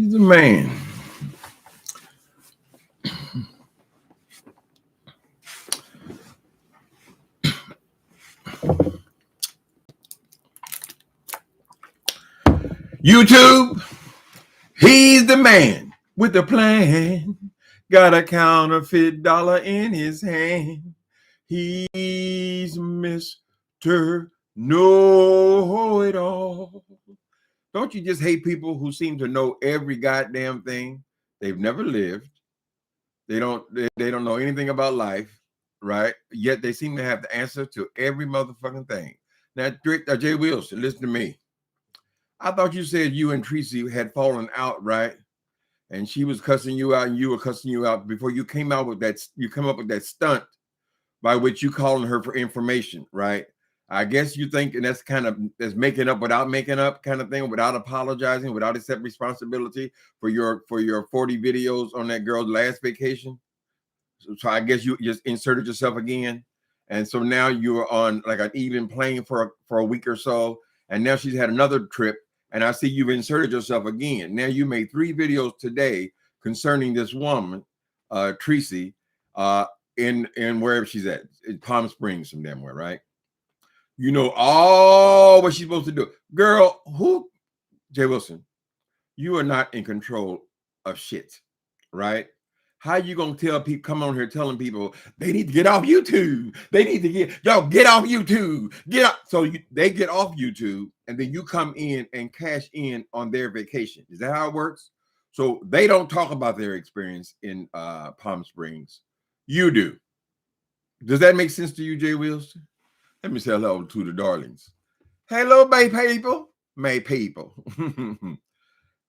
He's a man. YouTube, he's the man with the plan. Got a counterfeit dollar in his hand. He's Mr. Know-It-All. Don't you just hate people who seem to know every goddamn thing? They've never lived. They don't know anything about life, right? Yet they seem to have the answer to every motherfucking thing. Now, Jay Wilson, listen to me. I thought you said you and Tracy had fallen out, right? And she was cussing you out, and you were cussing you out before you came out with that. You come up with that stunt by which you calling her for information, right? I guess you think that's making up without making up kind of thing, without apologizing, without accepting responsibility for your 40 videos on that girl's last vacation. So I guess you just inserted yourself again, and so now you're on like an even plane for a week or so, and now she's had another trip. And I see you've inserted yourself again. Now you made 3 videos today concerning this woman, Tracy, in wherever she's at, in Palm Springs, some damn where, right? You know all what she's supposed to do. Girl, who? Jay Wilson, you are not in control of shit, right? How you gonna tell people, come on here telling people they need to get off YouTube? They need to get off YouTube. Get up. So they get off YouTube, and then you come in and cash in on their vacation. Is that how it works? So they don't talk about their experience in Palm Springs. You do. Does that make sense to you, Jay Wilson? Let me say hello to the darlings. Hello, May people.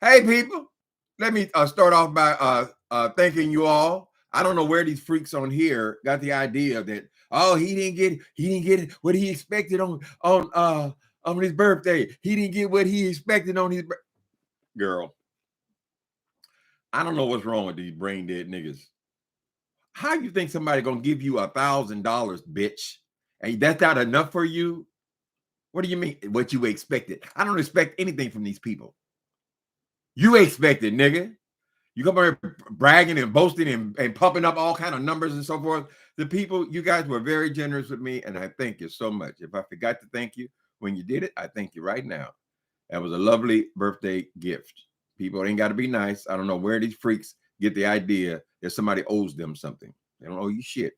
Hey, people. Let me start off by thanking you all. I don't know where these freaks on here got the idea that he didn't get what he expected on his birthday. He didn't get what he expected on his girl. I don't know what's wrong with these brain dead niggas. How you think somebody gonna give you $1,000, bitch? And that's not enough for you? What do you mean? What you expected? I don't expect anything from these people. You expect it, nigga. You come here bragging and boasting and pumping up all kind of numbers and so forth. The people, you guys were very generous with me, and I thank you so much. If I forgot to thank you when you did it, I thank you right now. That was a lovely birthday gift. People ain't got to be nice. I don't know where these freaks get the idea that somebody owes them something. They don't owe you shit.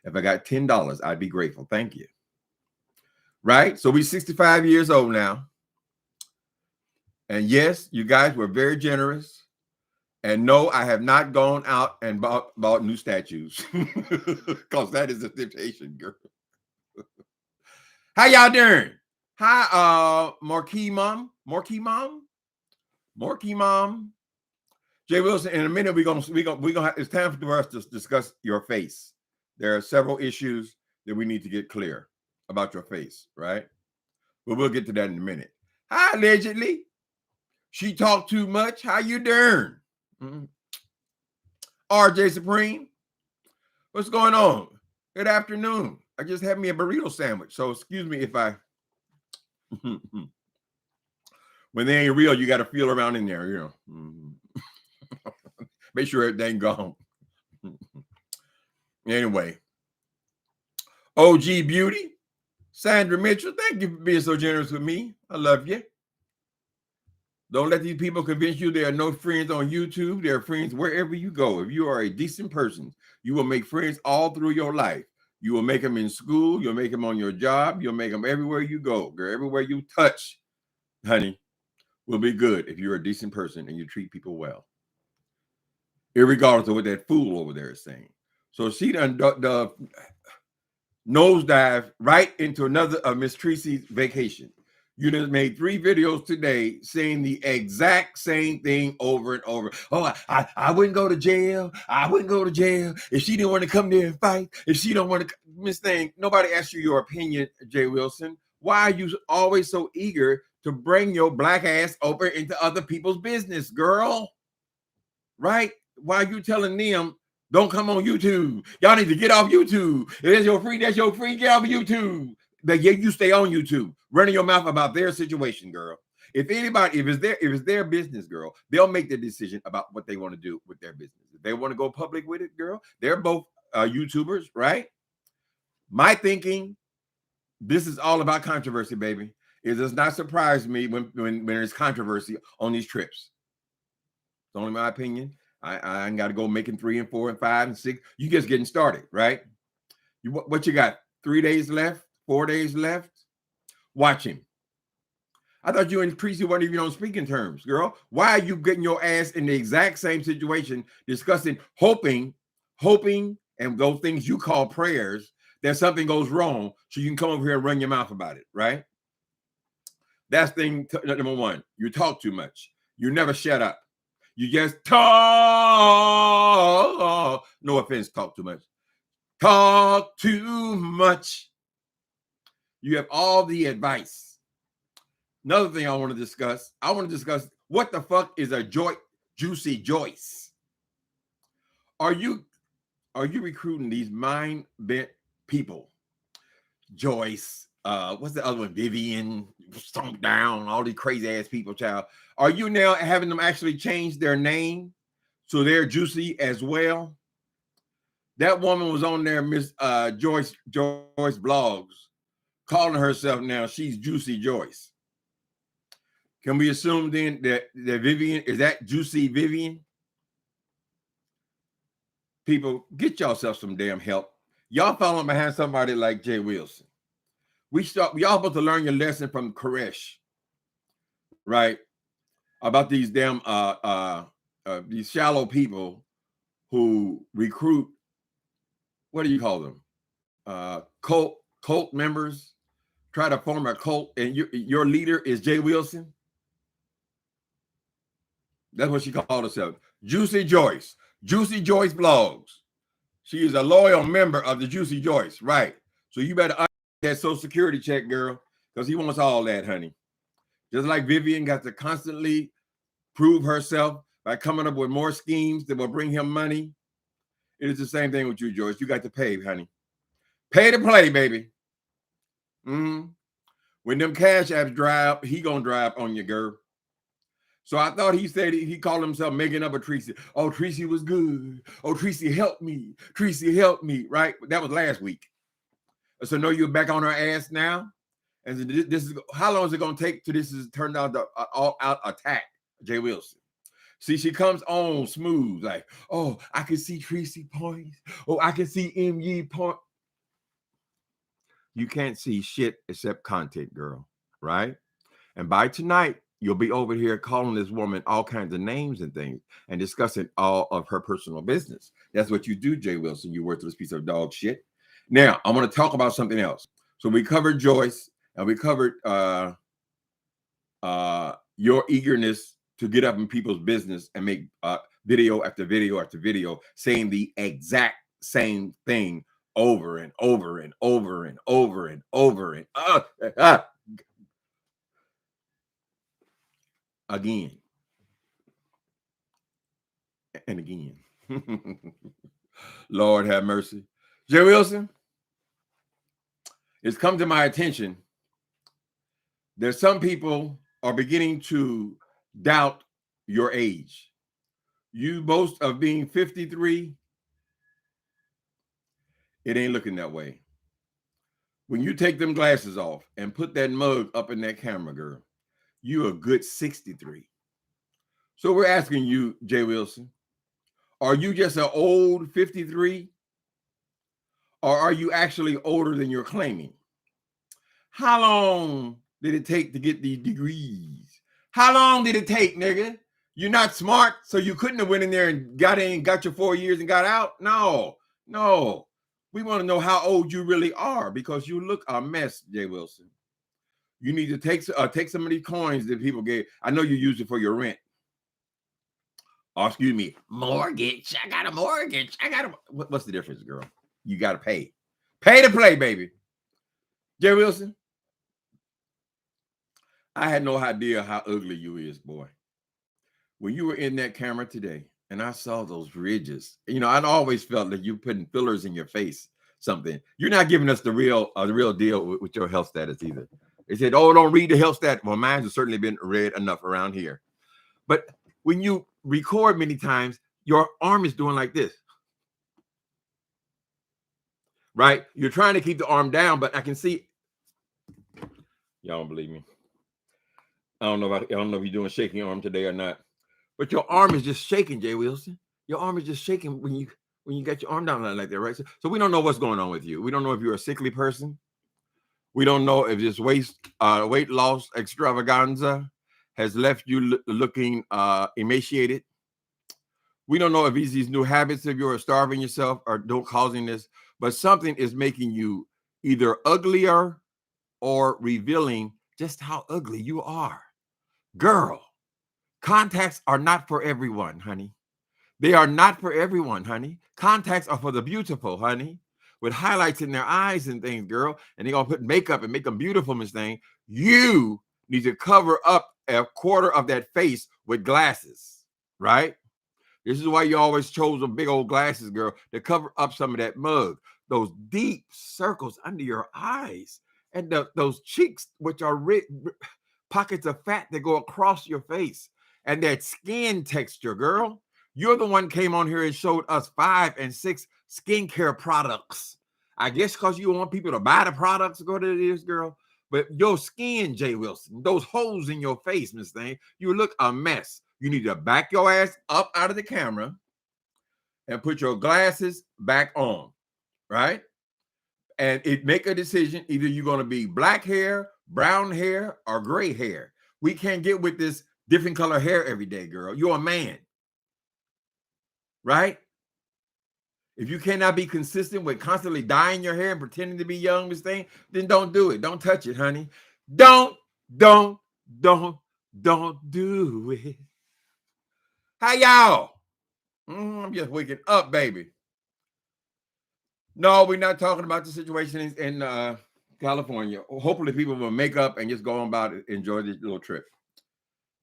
If I got $10, I'd be grateful. Thank you. Right? So we're 65 years old now. And yes, you guys were very generous. And no, I have not gone out and bought new statues. Because that is a temptation, girl. How y'all doing? Hi, Marquee Mom. Jay Wilson, in a minute, we're gonna it's time for us to discuss your face. There are several issues that we need to get clear about your face, right? But we'll get to that in a minute. Hi, allegedly. She talked too much. How you doing? RJ Supreme. What's going on? Good afternoon. I just had me a burrito sandwich. So excuse me if I when they ain't real, you got to feel around in there, you know. Make sure everything gone. Anyway. OG Beauty. Sandra Mitchell, thank you for being so generous with me. I love you. Don't let these people convince you there are no friends on YouTube. There are friends wherever you go. If you are a decent person, you will make friends all through your life. You will make them in school. You'll make them on your job. You'll make them everywhere you go. Girl, everywhere you touch, honey, will be good if you're a decent person and you treat people well. Irregardless of what that fool over there is saying. So she done the nosedive right into another of Miss Tracy's vacation. You just made 3 videos today saying the exact same thing over and over. Oh, I wouldn't go to jail. I wouldn't go to jail if she didn't want to come there and fight. If she don't want to, Miss Thing, nobody asked you your opinion, Jay Wilson. Why are you always so eager to bring your black ass over into other people's business, girl? Right? Why are you telling them, don't come on YouTube? Y'all need to get off YouTube. If that's your free, get off YouTube. But yet you stay on YouTube, running your mouth about their situation, girl. If anybody, if it's their business, girl, they'll make the decision about what they want to do with their business. If they want to go public with it, girl, they're both YouTubers, right? My thinking, this is all about controversy, baby. It does not surprise me when there's controversy on these trips. It's only my opinion. I ain't got to go making 3 and 4 and 5 and 6. You just getting started, right? What you got? 3 days left, 4 days left. Watch him. I thought you and Tracy weren't even on speaking terms, girl. Why are you getting your ass in the exact same situation, discussing, hoping, and those things you call prayers, that something goes wrong so you can come over here and run your mouth about it, right? That's thing number one. You talk too much. You never shut up. You just talk. No offense, talk too much. Talk too much. You have all the advice. Another thing I want to discuss what the fuck is a Juicy Joyce? Are you recruiting these mind bent people? Joyce, what's the other one? Vivian, Stomp Down, all these crazy ass people, child. Are you now having them actually change their name so they're Juicy as well? That woman was on there, Miss Joyce blogs, calling herself now she's Juicy Joyce. Can we assume then that Vivian, is that Juicy Vivian? People, get yourself some damn help. Y'all following behind somebody like Jay Wilson. Y'all about to learn your lesson from Koresh, right? About these damn these shallow people who recruit, what do you call them? Cult members, try to form a cult, and your leader is Jay Wilson. That's what she called herself. Juicy Joyce. Juicy Joyce blogs. She is a loyal member of the Juicy Joyce, right? So you better that Social Security check, girl, because he wants all that, honey. Just like Vivian got to constantly prove herself by coming up with more schemes that will bring him money. It is the same thing with you, Joyce. You got to pay, honey. Pay to play, baby. When them cash apps dry up, he gonna dry up on you, girl. So I thought he said he called himself making up a Tracy. Oh, Tracy was good. Oh, Tracy helped me. Tracy helped me, right? That was last week. So no, you're back on her ass now. And this is how long is it gonna take till this is turned out the all-out attack, Jay Wilson? See, she comes on smooth, like, oh, I can see Tracy points. Oh, I can see ME point. You can't see shit except content, girl, right? And by tonight, you'll be over here calling this woman all kinds of names and things and discussing all of her personal business. That's what you do, Jay Wilson, you worthless piece of dog shit. Now, I want to talk about something else. So we covered Joyce, and we covered your eagerness to get up in people's business and make video after video after video saying the exact same thing over and over and over and over and over and again and again. Lord have mercy. Jay Wilson, it's come to my attention that some people are beginning to doubt your age. You boast of being 53. It ain't looking that way. When you take them glasses off and put that mug up in that camera, girl, you a good 63. So we're asking you, Jay Wilson, are you just an old 53? Or are you actually older than you're claiming? How long did it take to get these degrees? How long did it take, nigga? You're not smart, so you couldn't have went in there and got your 4 years and got out? No. We want to know how old you really are because you look a mess, Jay Wilson. You need to take some of these coins that people gave. I know you use it for your rent. Oh, excuse me, mortgage. I got a mortgage. What's the difference, girl? You got to pay. Pay to play, baby. Jay Wilson, I had no idea how ugly you is, boy. When you were in that camera today, and I saw those ridges, I'd always felt that you putting fillers in your face, something. You're not giving us the real deal with your health status either. They said, oh, don't read the health stat. Well, mine has certainly been read enough around here. But when you record many times, your arm is doing like this. Right? You're trying to keep the arm down, but I can see. Y'all don't believe me. I don't know if you're doing shaking arm today or not. But your arm is just shaking, Jay Wilson. Your arm is just shaking when you got your arm down like that, right? So we don't know what's going on with you. We don't know if you're a sickly person. We don't know if this weight loss extravaganza has left you looking emaciated. We don't know if these new habits of yours starving yourself are causing this, but something is making you either uglier or revealing just how ugly you are. Girl, contacts are not for everyone, honey. They are not for everyone, honey. Contacts are for the beautiful, honey, with highlights in their eyes and things, girl. And they're going to put makeup and make them beautiful, Miss Thing. You need to cover up a quarter of that face with glasses, right? This is why you always chose the big old glasses, girl, to cover up some of that mug, those deep circles under your eyes, and those cheeks, which are pockets of fat that go across your face, and that skin texture, girl. You're the one came on here and showed us 5 and 6 skincare products. I guess because you want people to buy the products, go to this, girl. But your skin, Jay Wilson, those holes in your face, Miss Thing, you look a mess. You need to back your ass up out of the camera and put your glasses back on, right? And make a decision. Either you're going to be black hair, brown hair, or gray hair. We can't get with this different color hair every day, girl. You're a man, right? If you cannot be consistent with constantly dyeing your hair and pretending to be young, Miss Thing, then don't do it. Don't touch it, honey. Don't do it. How y'all? I'm just waking up, baby. No, we're not talking about the situation in California. Hopefully people will make up and just go on about it, enjoy this little trip.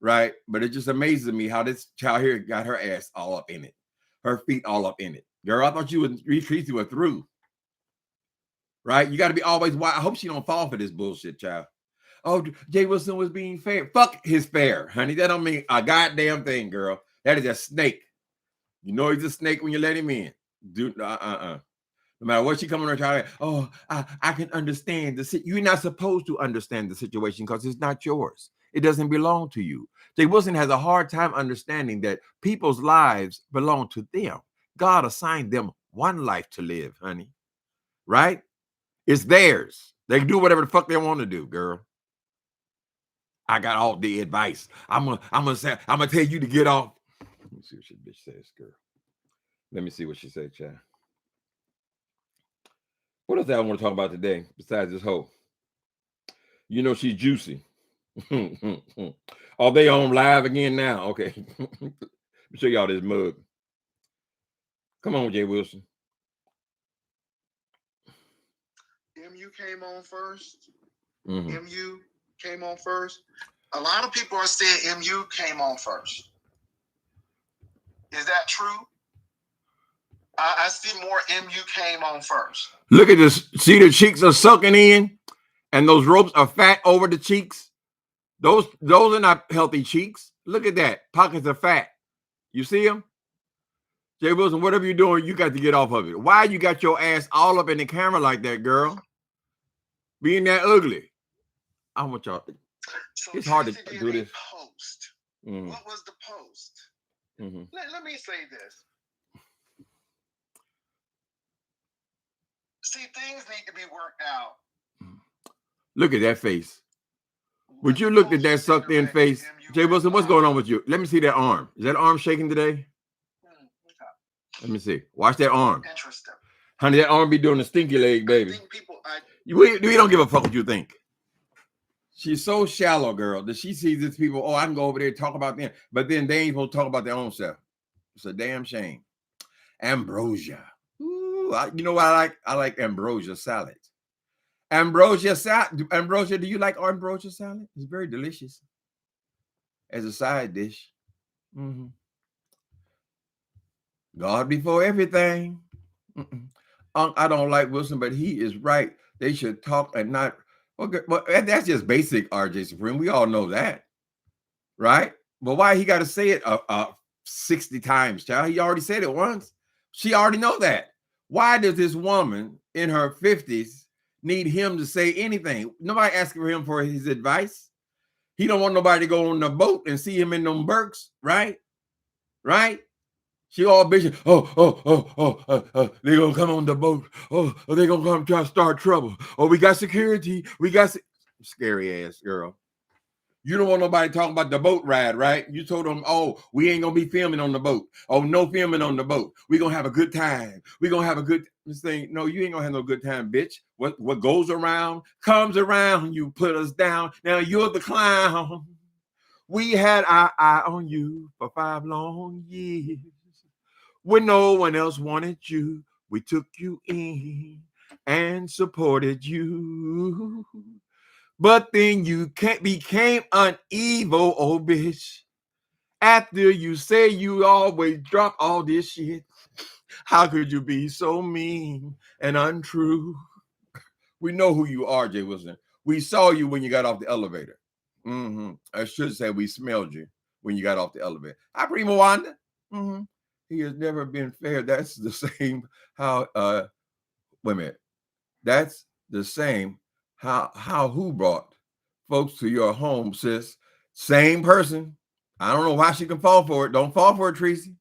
Right? But it just amazes me how this child here got her ass all up in it. Her feet all up in it. Girl, I thought you were through. Right? You got to be always wide. I hope she don't fall for this bullshit, child. Oh, Jay Wilson was being fair. Fuck his fair, honey. That don't mean a goddamn thing, girl. That is a snake. You know he's a snake when you let him in. No matter what she coming on trying, oh, I can understand the you're not supposed to understand the situation because it's not yours. It doesn't belong to you. Jay Wilson has a hard time understanding that people's lives belong to them. God assigned them one life to live, honey. Right? It's theirs. They can do whatever the fuck they want to do, girl. I got all the advice. I'm gonna tell you to get off. Let me see what she bitch says, girl. Let me see what she said, child. What else I want to talk about today besides this hoe? You know she's juicy. Are they on live again now? Okay. Let me show y'all this mug. Come on, Jay Wilson. MU came on first. MU came on first. A lot of people are saying MU came on first. Is that true? I see more MU came on first. Look at this. See, the cheeks are sucking in, and those ropes are fat over the cheeks. Those are not healthy cheeks. Look at that. Pockets of fat. You see them? Jay Wilson, whatever you're doing, you got to get off of it. Why you got your ass all up in the camera like that, girl? Being that ugly. I want y'all. So it's hard to do this. Post. What was the post? Let me say this. See, things need to be worked out. Look at that face. Would you look at that sucked in face? Jay Wilson, what's going on with you? Let me see that arm. Is that arm shaking today? Let me see. Watch that arm. Interesting. Honey, that arm be doing the stinky leg, baby. We don't give a fuck what you think. She's so shallow, girl, that she sees these people, oh, I can go over there and talk about them. But then they ain't supposed to talk about their own self. It's a damn shame. Ambrosia. Ooh, you know what I like? I like ambrosia salad. Ambrosia salad. Ambrosia, do you like ambrosia salad? It's very delicious as a side dish. God before everything. I don't like Wilson, but he is right. They should talk and not. Okay, well, that's just basic RJ Supreme. We all know that, right? But why he got to say it 60 times, child? He already said it once. She already know that. Why does this woman in her 50s need him to say anything? Nobody asking for him for his advice. He don't want nobody to go on the boat and see him in them Berks, right? Right? She all bitching. They gonna come on the boat. They gonna come try to start trouble. Oh, we got security. We got scary ass girl. You don't want nobody talking about the boat ride, right? You told them, oh, we ain't gonna be filming on the boat. Oh, no filming on the boat. We gonna have a good time. We gonna have a good thing. No, you ain't gonna have no good time, bitch. What goes around comes around. You put us down. Now you're the clown. We had our eye on you for 5 long years. When no one else wanted you, we took you in and supported you. But then you became an evil old bitch. After you say you always drop all this shit, how could you be so mean and untrue? We know who you are, Jay Wilson. We saw you when you got off the elevator. I should say we smelled you when you got off the elevator. Hi, Primo Wanda. He has never been fair. That's the same how wait a minute. That's the same how who brought folks to your home, sis. Same person. I don't know why she can fall for it. Don't fall for it, Tracy.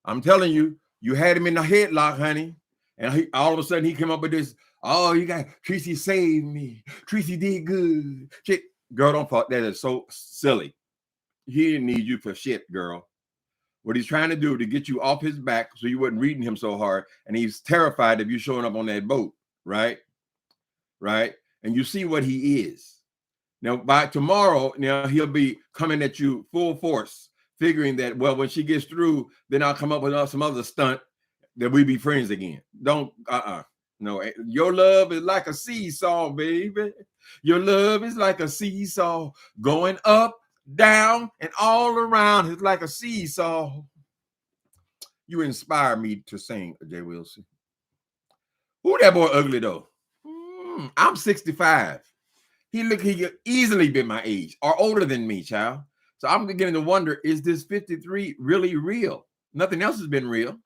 I'm telling you, you had him in the headlock, honey. And all of a sudden he came up with this. Oh, you got Tracy saved me. Tracy did good. Shit, girl, don't fall. That is so silly. He didn't need you for shit, girl. What he's trying to do to get you off his back so you wasn't reading him so hard. And he's terrified of you showing up on that boat, right? Right? And you see what he is. Now, by tomorrow, now he'll be coming at you full force, figuring that, well, when she gets through, then I'll come up with some other stunt that we be friends again. Don't, no, your love is like a seesaw, baby. Your love is like a seesaw going up, down, and all around. It's like a seesaw. You inspire me to sing, Jay Wilson. Who that boy ugly though? I'm 65. He could easily be my age or older than me, child. So I'm beginning to wonder, is this 53 really real? Nothing else has been real,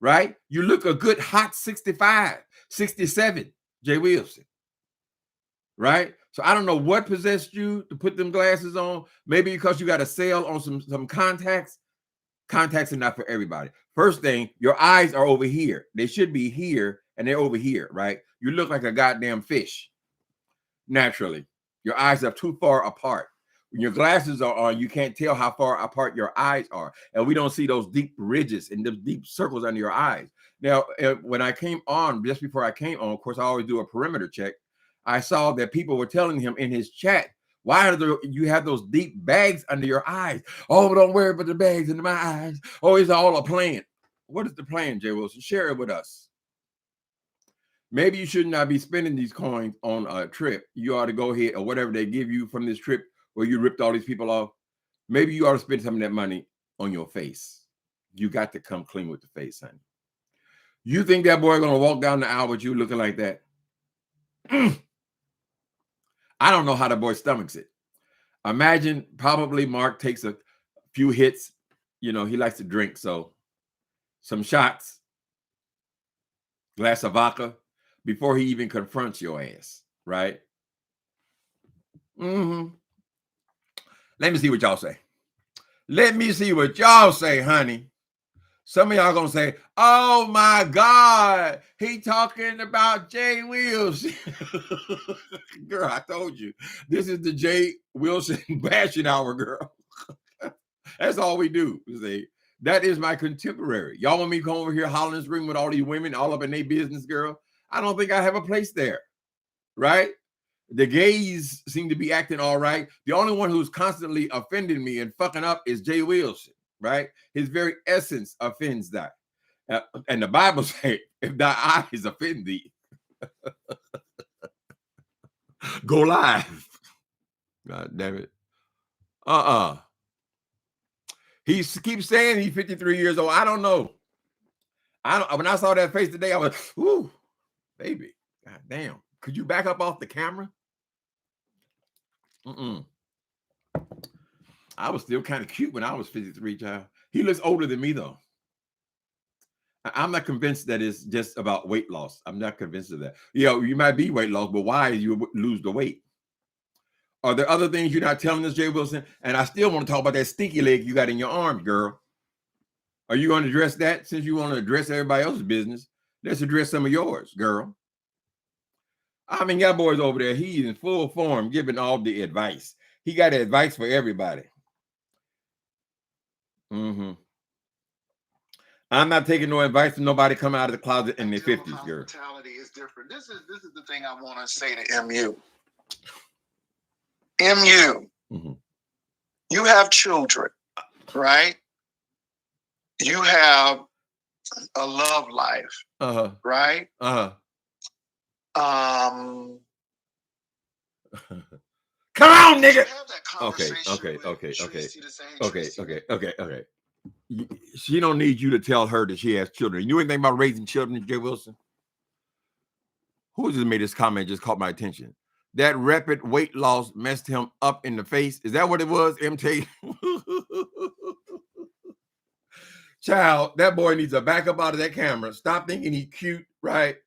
right? You look a good hot 65, 67, Jay Wilson, right? So I don't know what possessed you to put them glasses on. Maybe because you got a sale on some contacts. Contacts are not for everybody. First thing, your eyes are over here. They should be here and they're over here, right? You look like a goddamn fish. Naturally, your eyes are too far apart. When your glasses are on, you can't tell how far apart your eyes are. And we don't see those deep ridges and the deep circles under your eyes. Now, when I came on, just before I came on, of course, I always do a perimeter check. I saw that people were telling him in his chat, why are you have those deep bags under your eyes? Oh, don't worry about the bags under my eyes. Oh, it's all a plan. What is the plan, Jay Wilson? Share it with us. Maybe you should not be spending these coins on a trip. You ought to go ahead or whatever they give you from this trip where you ripped all these people off. Maybe you ought to spend some of that money on your face. You got to come clean with the face, honey. You think that boy going to walk down the aisle with you looking like that? I don't know how the boy stomachs it. Imagine probably Mark takes a few hits. You know, he likes to drink. So some shots, glass of vodka, before he even confronts your ass, right? Let me see what y'all say. Let me see what y'all say, honey. Some of y'all gonna say, oh my God, he talking about Jay Wilson. Girl, I told you, this is the Jay Wilson bashing hour, girl. That's all we do. See, that is my contemporary. Y'all want me to come over here hollering and screaming with all these women all up in their business, girl? I don't think I have a place there, right? The gays seem to be acting all right. The only one who's constantly offending me and fucking up is Jay Wilson, right? His very essence offends that. And the Bible says, if thy eyes offend thee, go live. God damn it. He keeps saying he's 53 years old. I don't know. When I saw that face today, I was, ooh, baby. God damn. Could you back up off the camera? I was still kind of cute when I was 53, child. He looks older than me, though. I'm not convinced that it's just about weight loss. I'm not convinced of that. You know, you might be weight loss, but why you lose the weight? Are there other things you're not telling us, Jay Wilson? And I still want to talk about that stinky leg you got in your arm, girl. Are you going to address that since you want to address everybody else's business? Let's address some of yours, girl. I mean, that boy's over there. He's in full form giving all the advice. He got advice for everybody. I'm not taking no advice from nobody coming out of the closet in their 50s, girl. Hospitality is different. This is the thing I want to say to MU. MU, you have children, right? You have a love life, right? Come on, nigga. Okay. She don't need you to tell her that she has children. You know anything about raising children, Jay Wilson? Who just made this comment? Just caught my attention. That rapid weight loss messed him up in the face. Is that what it was, MT? Child, that boy needs to back up out of that camera. Stop thinking he's cute, right?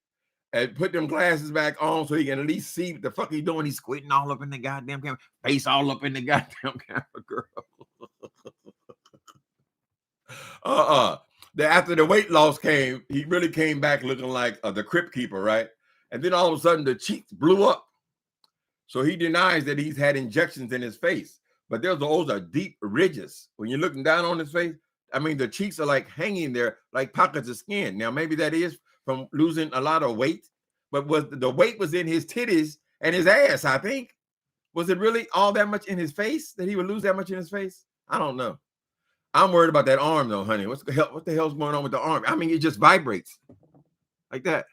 And put them glasses back on so he can at least see what the fuck he's doing. He's squinting all up in the goddamn camera. Face all up in the goddamn camera, girl. After the weight loss came, he really came back looking like the Crypt Keeper, right? And then all of a sudden the cheeks blew up. So he denies that he's had injections in his face. But those are deep ridges. When you're looking down on his face, I mean, the cheeks are like hanging there like pockets of skin. Now, maybe that is from losing a lot of weight, but the weight was in his titties and his ass, I think. Was it really all that much in his face that he would lose that much in his face? I don't know. I'm worried about that arm, though, honey. What the hell's going on with the arm? I mean, it just vibrates like that.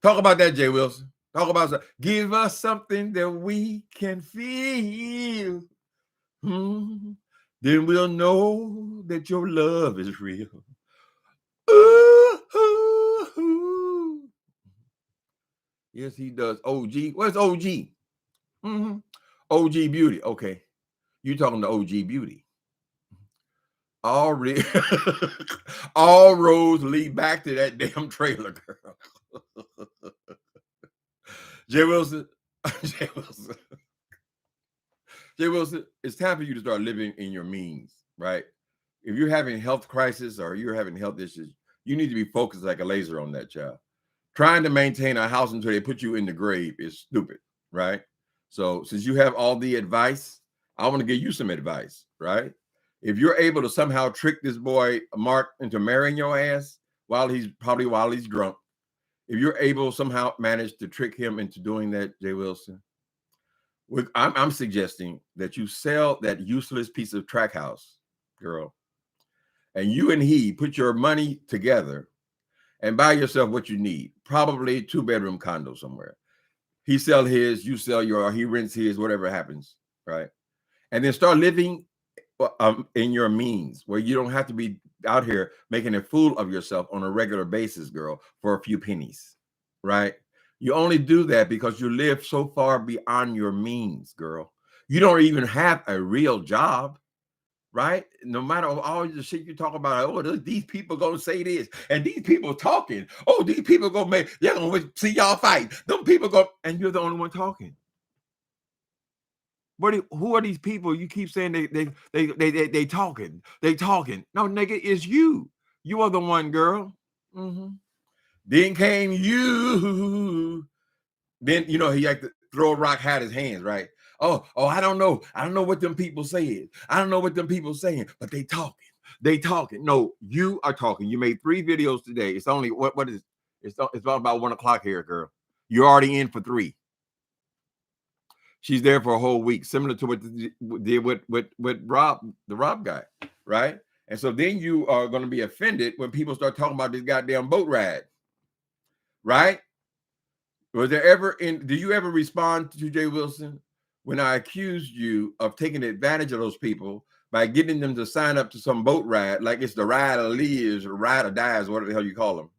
Talk about that, Jay Wilson. Talk about give us something that we can feel. Then we'll know that your love is real. Ooh. Yes, he does. OG. Where's OG? OG Beauty. Okay. You talking to OG Beauty. All roads lead back to that damn trailer, girl. Jay Wilson, it's time for you to start living in your means, right? If you're having health crisis or you're having health issues, you need to be focused like a laser on that, child. Trying to maintain a house until they put you in the grave is stupid, right? So since you have all the advice, I want to give you some advice, right? If you're able to somehow trick this boy Mark into marrying your ass while he's drunk, if you're able somehow manage to trick him into doing that, Jay Wilson, I'm suggesting that you sell that useless piece of track house, girl, and you and he put your money together and buy yourself what you need, probably 2-bedroom condo somewhere. He sell his, you sell your, or he rents his, whatever happens, right? And then start living in your means where you don't have to be out here making a fool of yourself on a regular basis, girl, for a few pennies, right? You only do that because you live so far beyond your means, girl. You don't even have a real job, right? No matter all the shit you talk about, oh, these people gonna say this, and these people talking, oh, these people they're gonna see y'all fight. Them people go, and you're the only one talking. Who are these people? You keep saying they talking. They talking. No, nigga, it's you. You are the one, girl. Then came you. Then he like to throw a rock, had his hands, right? Oh, I don't know. I don't know what them people said. I don't know what them people saying, but they talking. They talking. No, you are talking. You made 3 videos today. It's only what is it's about 1 o'clock here, girl. You're already in for 3. She's there for a whole week, similar to what did with Rob, the Rob guy, right? And so then you are going to be offended when people start talking about this goddamn boat ride, right? Was there ever do you ever respond to Jay Wilson when I accused you of taking advantage of those people by getting them to sign up to some boat ride, like it's the ride or lives or ride or dies, whatever the hell you call them,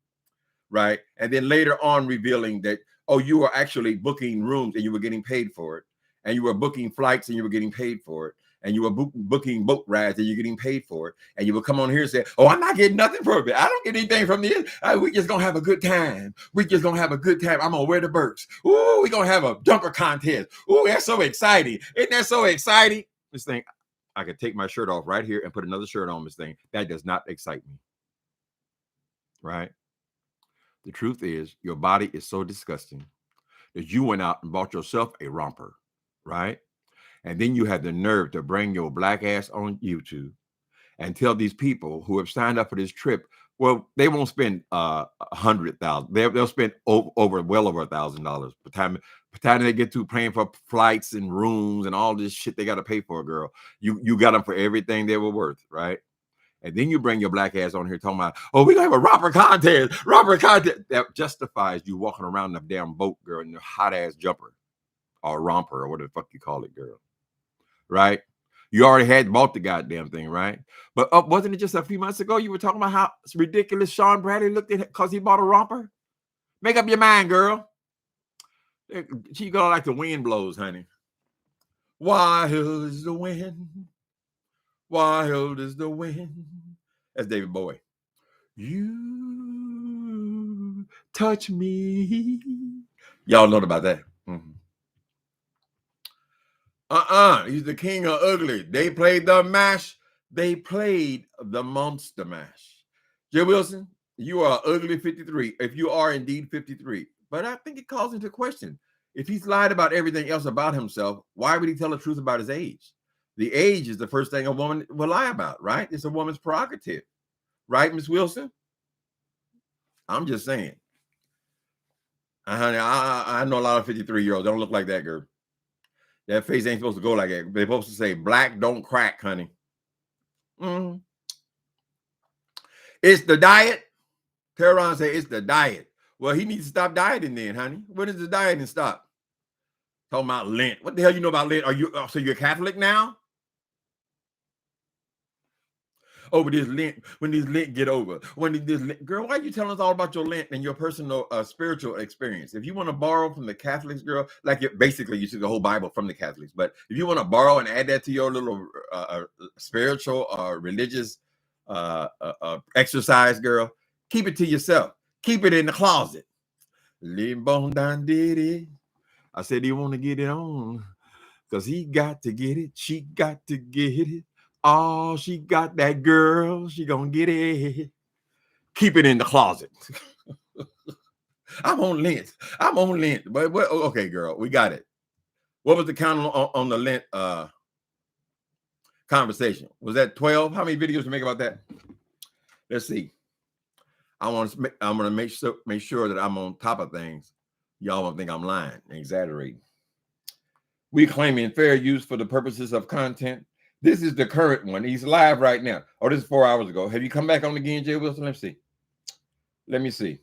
right? And then later on revealing that, oh, you were actually booking rooms and you were getting paid for it. and you were booking flights and you were getting paid for it, and you were booking boat rides and you're getting paid for it, and you would come on here and say, oh, I'm not getting nothing from it. I don't get anything from this. We just gonna have a good time. We just gonna have a good time. I'm gonna wear the Birks. Ooh, we gonna have a jumper contest. Ooh, that's so exciting. Isn't that so exciting? This thing, I could take my shirt off right here and put another shirt on this thing. That does not excite me. Right? The truth is, your body is so disgusting that you went out and bought yourself a romper, right? And then you had the nerve to bring your black ass on YouTube and tell these people who have signed up for this trip, well, they won't spend $100,000. They'll spend well over $1,000 by the time they get to paying for flights and rooms and all this shit they got to pay for, girl. You got them for everything they were worth, right? And then you bring your black ass on here talking about, oh, we're going to have a romper contest. That justifies you walking around the damn boat, girl, in your hot ass jumper or romper or whatever the fuck you call it, girl. Right? You already had bought the goddamn thing, right? But wasn't it just a few months ago you were talking about how ridiculous Sean Bradley looked at it because he bought a romper? Make up your mind, girl. She gonna like the wind blows, honey. Wild is the wind. Wild is the wind. That's David Bowie. You touch me. Y'all know about that. Mm-hmm. He's the king of ugly. They played the mash. They played the monster mash. Jay Wilson, you are ugly 53. If you are indeed 53. But I think it calls into question. If he's lied about everything else about himself, why would he tell the truth about his age? The age is the first thing a woman will lie about, right? It's a woman's prerogative. Right, Miss Wilson? I'm just saying. Honey, I know a lot of 53-year-olds. Don't look like that, girl. That face ain't supposed to go like that. They're supposed to say, black don't crack, honey. Mm-hmm. It's the diet. Tehran say it's the diet. Well, he needs to stop dieting then, honey. When does the dieting stop? Talking about Lent. What the hell you know about Lent? So you're Catholic now? Over this Lent, when this Lent get over. Girl, why are you telling us all about your Lent and your personal spiritual experience? If you want to borrow from the Catholics, girl, basically you took the whole Bible from the Catholics. But if you want to borrow and add that to your little spiritual or religious exercise, girl, keep it to yourself. Keep it in the closet. I said, you want to get it on? Because he got to get it. She got to get it. Oh, she got that girl. She gonna get it. Keep it in the closet. I'm on Lent. But okay, girl, we got it. What was the count on the Lent conversation? Was that 12? How many videos you make about that? Let's see. I'm gonna make sure that I'm on top of things. Y'all won't think I'm lying and exaggerating. We claiming fair use for the purposes of content. This is the current one. He's live right now. Oh, this is 4 hours ago. Have you come back on again, Jay Wilson? Let me see.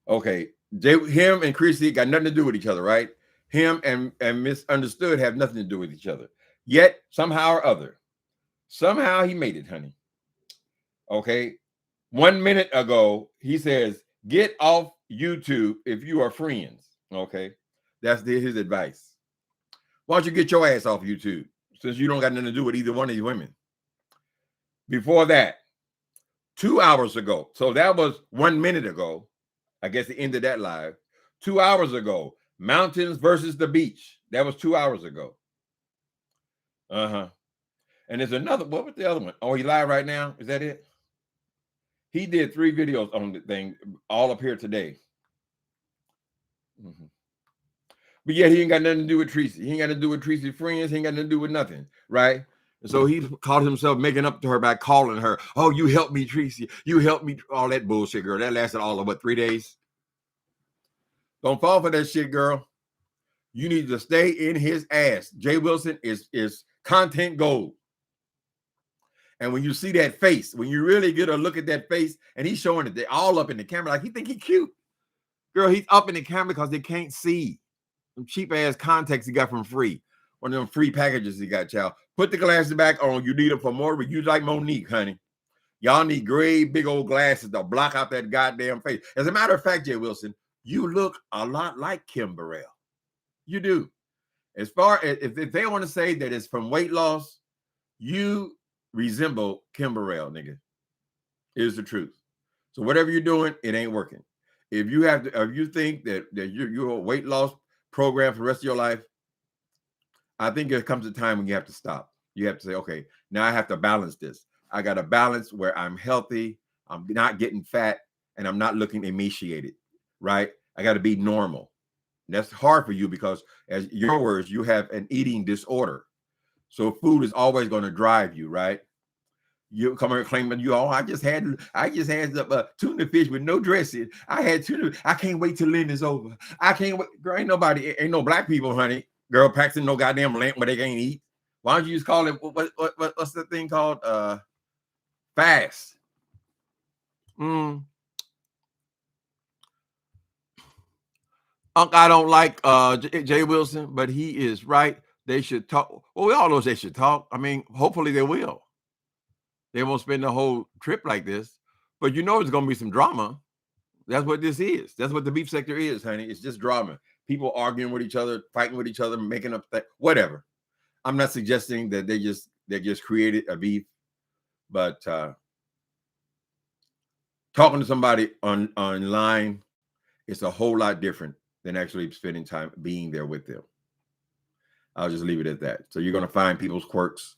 Okay. Him and Chrissy got nothing to do with each other, right? Him and Misunderstood have nothing to do with each other. Yet, somehow or other, somehow he made it, honey. Okay. 1 minute ago, he says, get off YouTube if you are friends. Okay. That's his advice. Why don't you get your ass off YouTube? Since you don't got nothing to do with either one of these women. Before that, 2 hours ago. So that was 1 minute ago. I guess the end of that live. 2 hours ago, mountains versus the beach. That was 2 hours ago. And there's another, what was the other one? Oh, he live right now? Is that it? He did 3 videos on the thing, all up here today. But yet he ain't got nothing to do with Tracy. He ain't got nothing to do with Tracy's friends. He ain't got nothing to do with nothing, right? And so he caught himself making up to her by calling her, oh, you helped me, Tracy. You helped me. All that bullshit, girl. That lasted all of, 3 days? Don't fall for that shit, girl. You need to stay in his ass. Jay Wilson is content gold. And when you see that face, when you really get a look at that face, and he's showing it, they're all up in the camera, like he think he cute. Girl, he's up in the camera because they can't see. Some cheap ass contacts he got from free. One of them free packages he got, child. Put the glasses back on. You need them for more. You like Monique, honey. Y'all need gray, big old glasses to block out that goddamn face. As a matter of fact, Jay Wilson, you look a lot like Kim Burrell. You do. As far as if they want to say that it's from weight loss, you resemble Kim Burrell, nigga. Is the truth. So whatever you're doing, it ain't working. If you think that you're a weight loss program for the rest of your life, I think there comes a time when you have to stop. You have to say, okay, now I have to balance this. I got to balance where I'm healthy, I'm not getting fat, and I'm not looking emaciated, right? I got to be normal. And that's hard for you because, as your words, you have an eating disorder. So food is always going to drive you, right? You come here claiming I just had the tuna fish with no dressing. I had tuna. I can't wait till Lent is over. I can't wait. Girl, ain't no black people, honey. Girl, practicing no goddamn Lent where they can't eat. Why don't you just call it what's the thing called? Fast. I don't like Jay Wilson, but he is right. They should talk. Well, we all know they should talk. I mean, hopefully they will. They won't spend the whole trip like this, but you know, it's going to be some drama. That's what this is. That's what the beef sector is, honey. It's just drama. People arguing with each other, fighting with each other, making up whatever. I'm not suggesting that they just created a beef, but talking to somebody online is a whole lot different than actually spending time being there with them. I'll just leave it at that. So you're going to find people's quirks.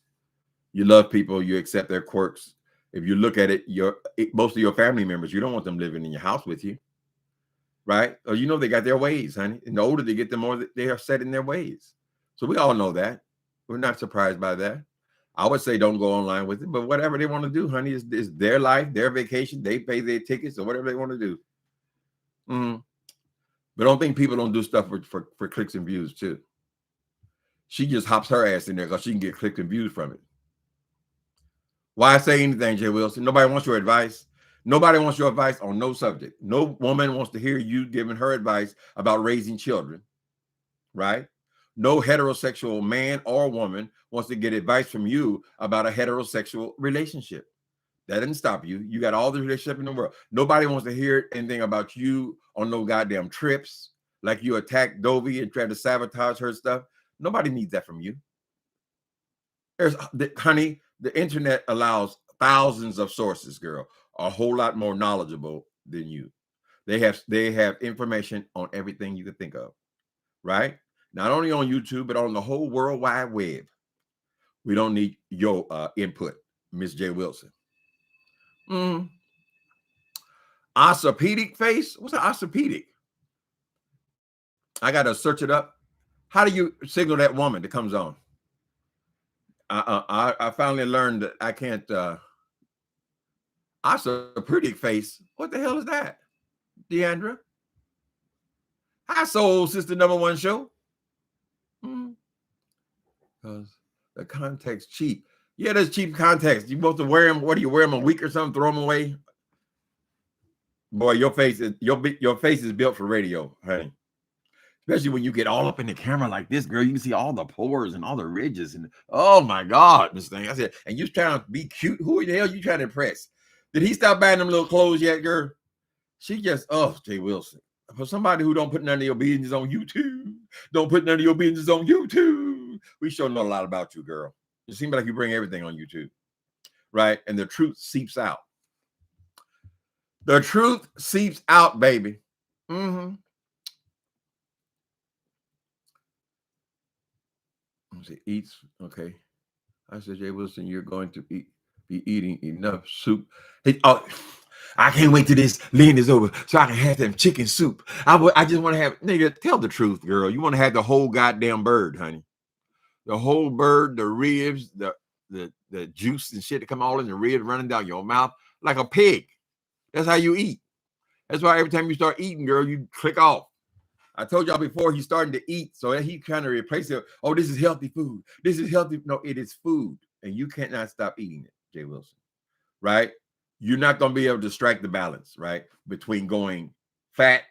You love people, you accept their quirks. If you look at it, most of your family members, you don't want them living in your house with you, right? Or you know they got their ways, honey. And the older they get, the more they are set in their ways. So we all know that. We're not surprised by that. I would say don't go online with it, but whatever they want to do, honey, is their life, their vacation. They pay their tickets or whatever they want to do. But don't think people don't do stuff for clicks and views too. She just hops her ass in there because she can get clicks and views from it. Why say anything, Jay Wilson? Nobody wants your advice. Nobody wants your advice on no subject. No woman wants to hear you giving her advice about raising children, right? No heterosexual man or woman wants to get advice from you about a heterosexual relationship. That didn't stop you. You got all the relationship in the world. Nobody wants to hear anything about you on no goddamn trips, like you attacked Dovey and tried to sabotage her stuff. Nobody needs that from you. Honey, the internet allows thousands of sources, girl, a whole lot more knowledgeable than you. They have information on everything you can think of, right? Not only on YouTube, but on the whole World Wide Web. We don't need your input, Miss J. Wilson. Orthopedic face? What's an orthopedic? I got to search it up. How do you signal that woman that comes on? I finally learned that I can't. Orthopedic face. What the hell is that, Deandra? Hi, Soul Sister #1 show. Because the contact's cheap. Yeah, there's cheap contacts. You supposed to wear them. What do you wear them a week or something? Throw them away. Boy, your face is built for radio, honey. Especially when you get all up in the camera like this, girl. You can see all the pores and all the ridges. And oh my God, this thing. I said, and you trying to be cute. Who the hell you trying to impress? Did he stop buying them little clothes yet, girl? She just, Jay Wilson. For somebody who don't put none of your business on YouTube, don't put none of your business on YouTube. We sure know a lot about you, girl. It seems like you bring everything on YouTube, right? And the truth seeps out. The truth seeps out, baby. Eats, okay. I said, Jay Wilson, you're going to be eating enough soup. I can't wait till this Lent is over so I can have them chicken soup. I just want to have, nigga, tell the truth, girl. You want to have the whole goddamn bird, honey. The whole bird, the ribs, the juice and shit that come all in the ribs running down your mouth like a pig. That's how you eat. That's why every time you start eating, girl, you click off. I told y'all before he's starting to eat, so he kind of replaces it. Oh, this is healthy food. This is healthy. No, it is food, and you cannot stop eating it, Jay Wilson. Right? You're not going to be able to strike the balance, right, between going fat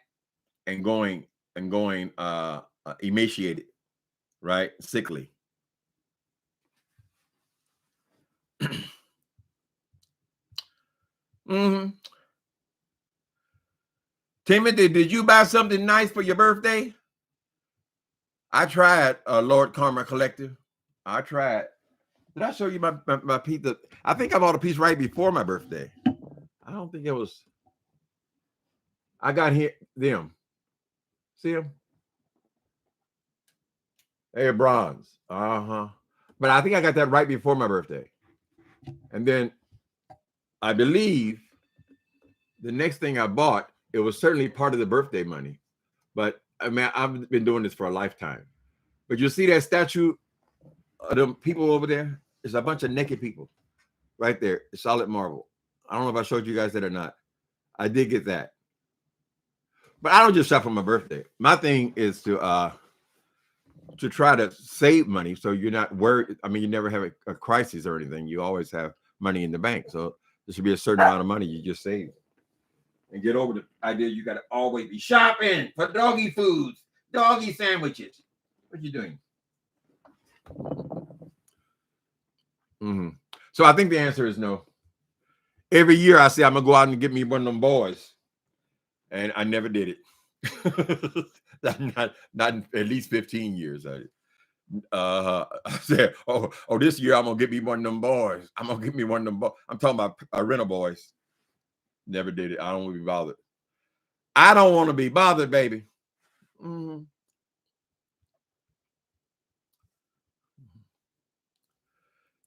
and going emaciated, right, sickly. Timothy, did you buy something nice for your birthday? I tried Lord Karma Collective. I tried. Did I show you my pizza? I think I bought a piece right before my birthday. I don't think it was. I got here them. See them? They're bronze. But I think I got that right before my birthday. And then I believe the next thing I bought, it was certainly part of the birthday money. But I mean, I've been doing this for a lifetime. But you see that statue of them people over there? It's a bunch of naked people right there. Solid marble. I don't know if I showed you guys that or not. I did get that. But I don't just shop for my birthday. My thing is to try to save money so you're not worried. I mean, you never have a crisis or anything. You always have money in the bank. So there should be a certain amount of money you just save. And get over the idea you got to always be shopping for doggy foods, doggy sandwiches. What you doing? Mm-hmm. So I think the answer is no. Every year I say I'm going to go out and get me one of them boys. And I never did it. not in at least 15 years. I said, oh, this year I'm going to get me one of them boys. I'm going to get me one of them boys. I'm talking about rental boys. Never did it. I don't want to be bothered. I don't want to be bothered, baby. Mm-hmm.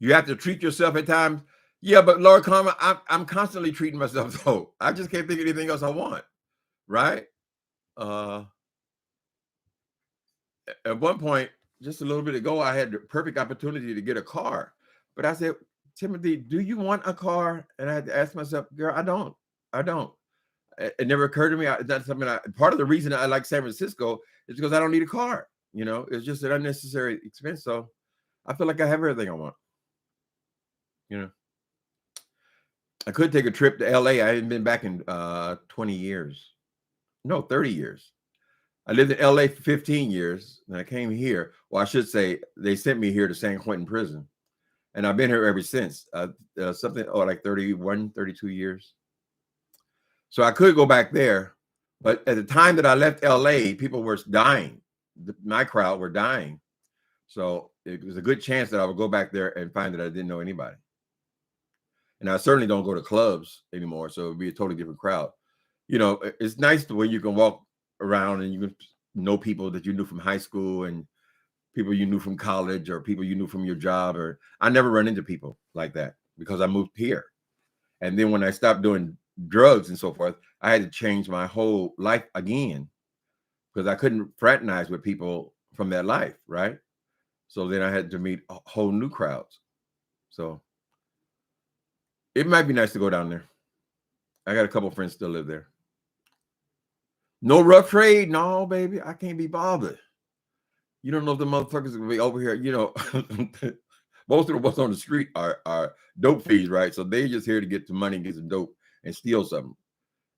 You have to treat yourself at times. Yeah, but Lord Karma, I'm constantly treating myself though. I just can't think of anything else I want. Right? At one point, just a little bit ago, I had the perfect opportunity to get a car. But I said, Timothy, do you want a car? And I had to ask myself, girl, I don't. It never occurred to me. That's something part of the reason I like San Francisco is because I don't need a car. You know, it's just an unnecessary expense. So I feel like I have everything I want. You know, I could take a trip to LA. I hadn't been back in 20 years. No, 30 years. I lived in LA for 15 years. And I came here. Well, I should say they sent me here to San Quentin prison. And I've been here ever since. Like 31, 32 years. So I could go back there. But at the time that I left LA, people were dying. My crowd were dying. So it was a good chance that I would go back there and find that I didn't know anybody. And I certainly don't go to clubs anymore. So it would be a totally different crowd. You know, it's nice the way you can walk around and you can know people that you knew from high school and people you knew from college or people you knew from your job. Or I never run into people like that because I moved here. And then when I stopped doing drugs and so forth, I had to change my whole life again because I couldn't fraternize with people from that life, right? So then I had to meet whole new crowds. So it might be nice to go down there. I got a couple of friends still live there. No rough trade. No, baby. I can't be bothered. You don't know if the motherfuckers will be over here. You know, most of the ones on the street are dope fees, right? So they just here to get the money, get some dope, and steal something.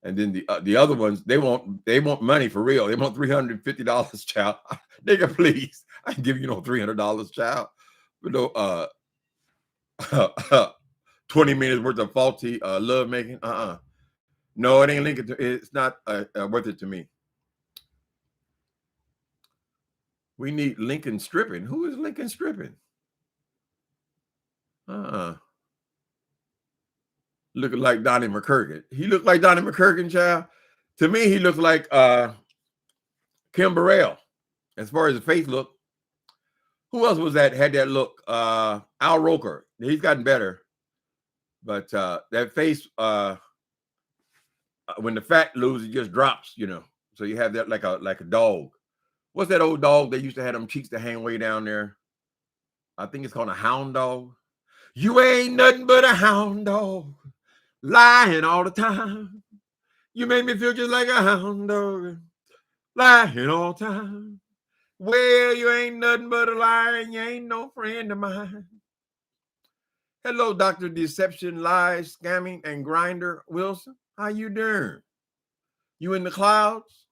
And then the other ones, they want money for real. They want $350, child. Nigga, please. I can give you no $300, child. But no 20 minutes worth of faulty love making. No, it ain't Lincoln. It's not worth it to me. We need Lincoln stripping. Who is Lincoln stripping? Looking like Donnie McCurkin. He looked like Donnie McCurkin, child. To me, he looks like Kim Burrell. As far as the face look. Who else was that had that look? Al Roker. He's gotten better. But that face, when the fat loses, it just drops, you know. So you have that like a dog. What's that old dog that used to have them cheeks that hang way down there? I think it's called a hound dog. You ain't nothing but a hound dog, lying all the time. You make me feel just like a hound dog, lying all the time. Well, you ain't nothing but a liar, and you ain't no friend of mine. Hello, Dr. Deception, Lies, Scamming, and Grinder Wilson. How you doing? You in the clouds?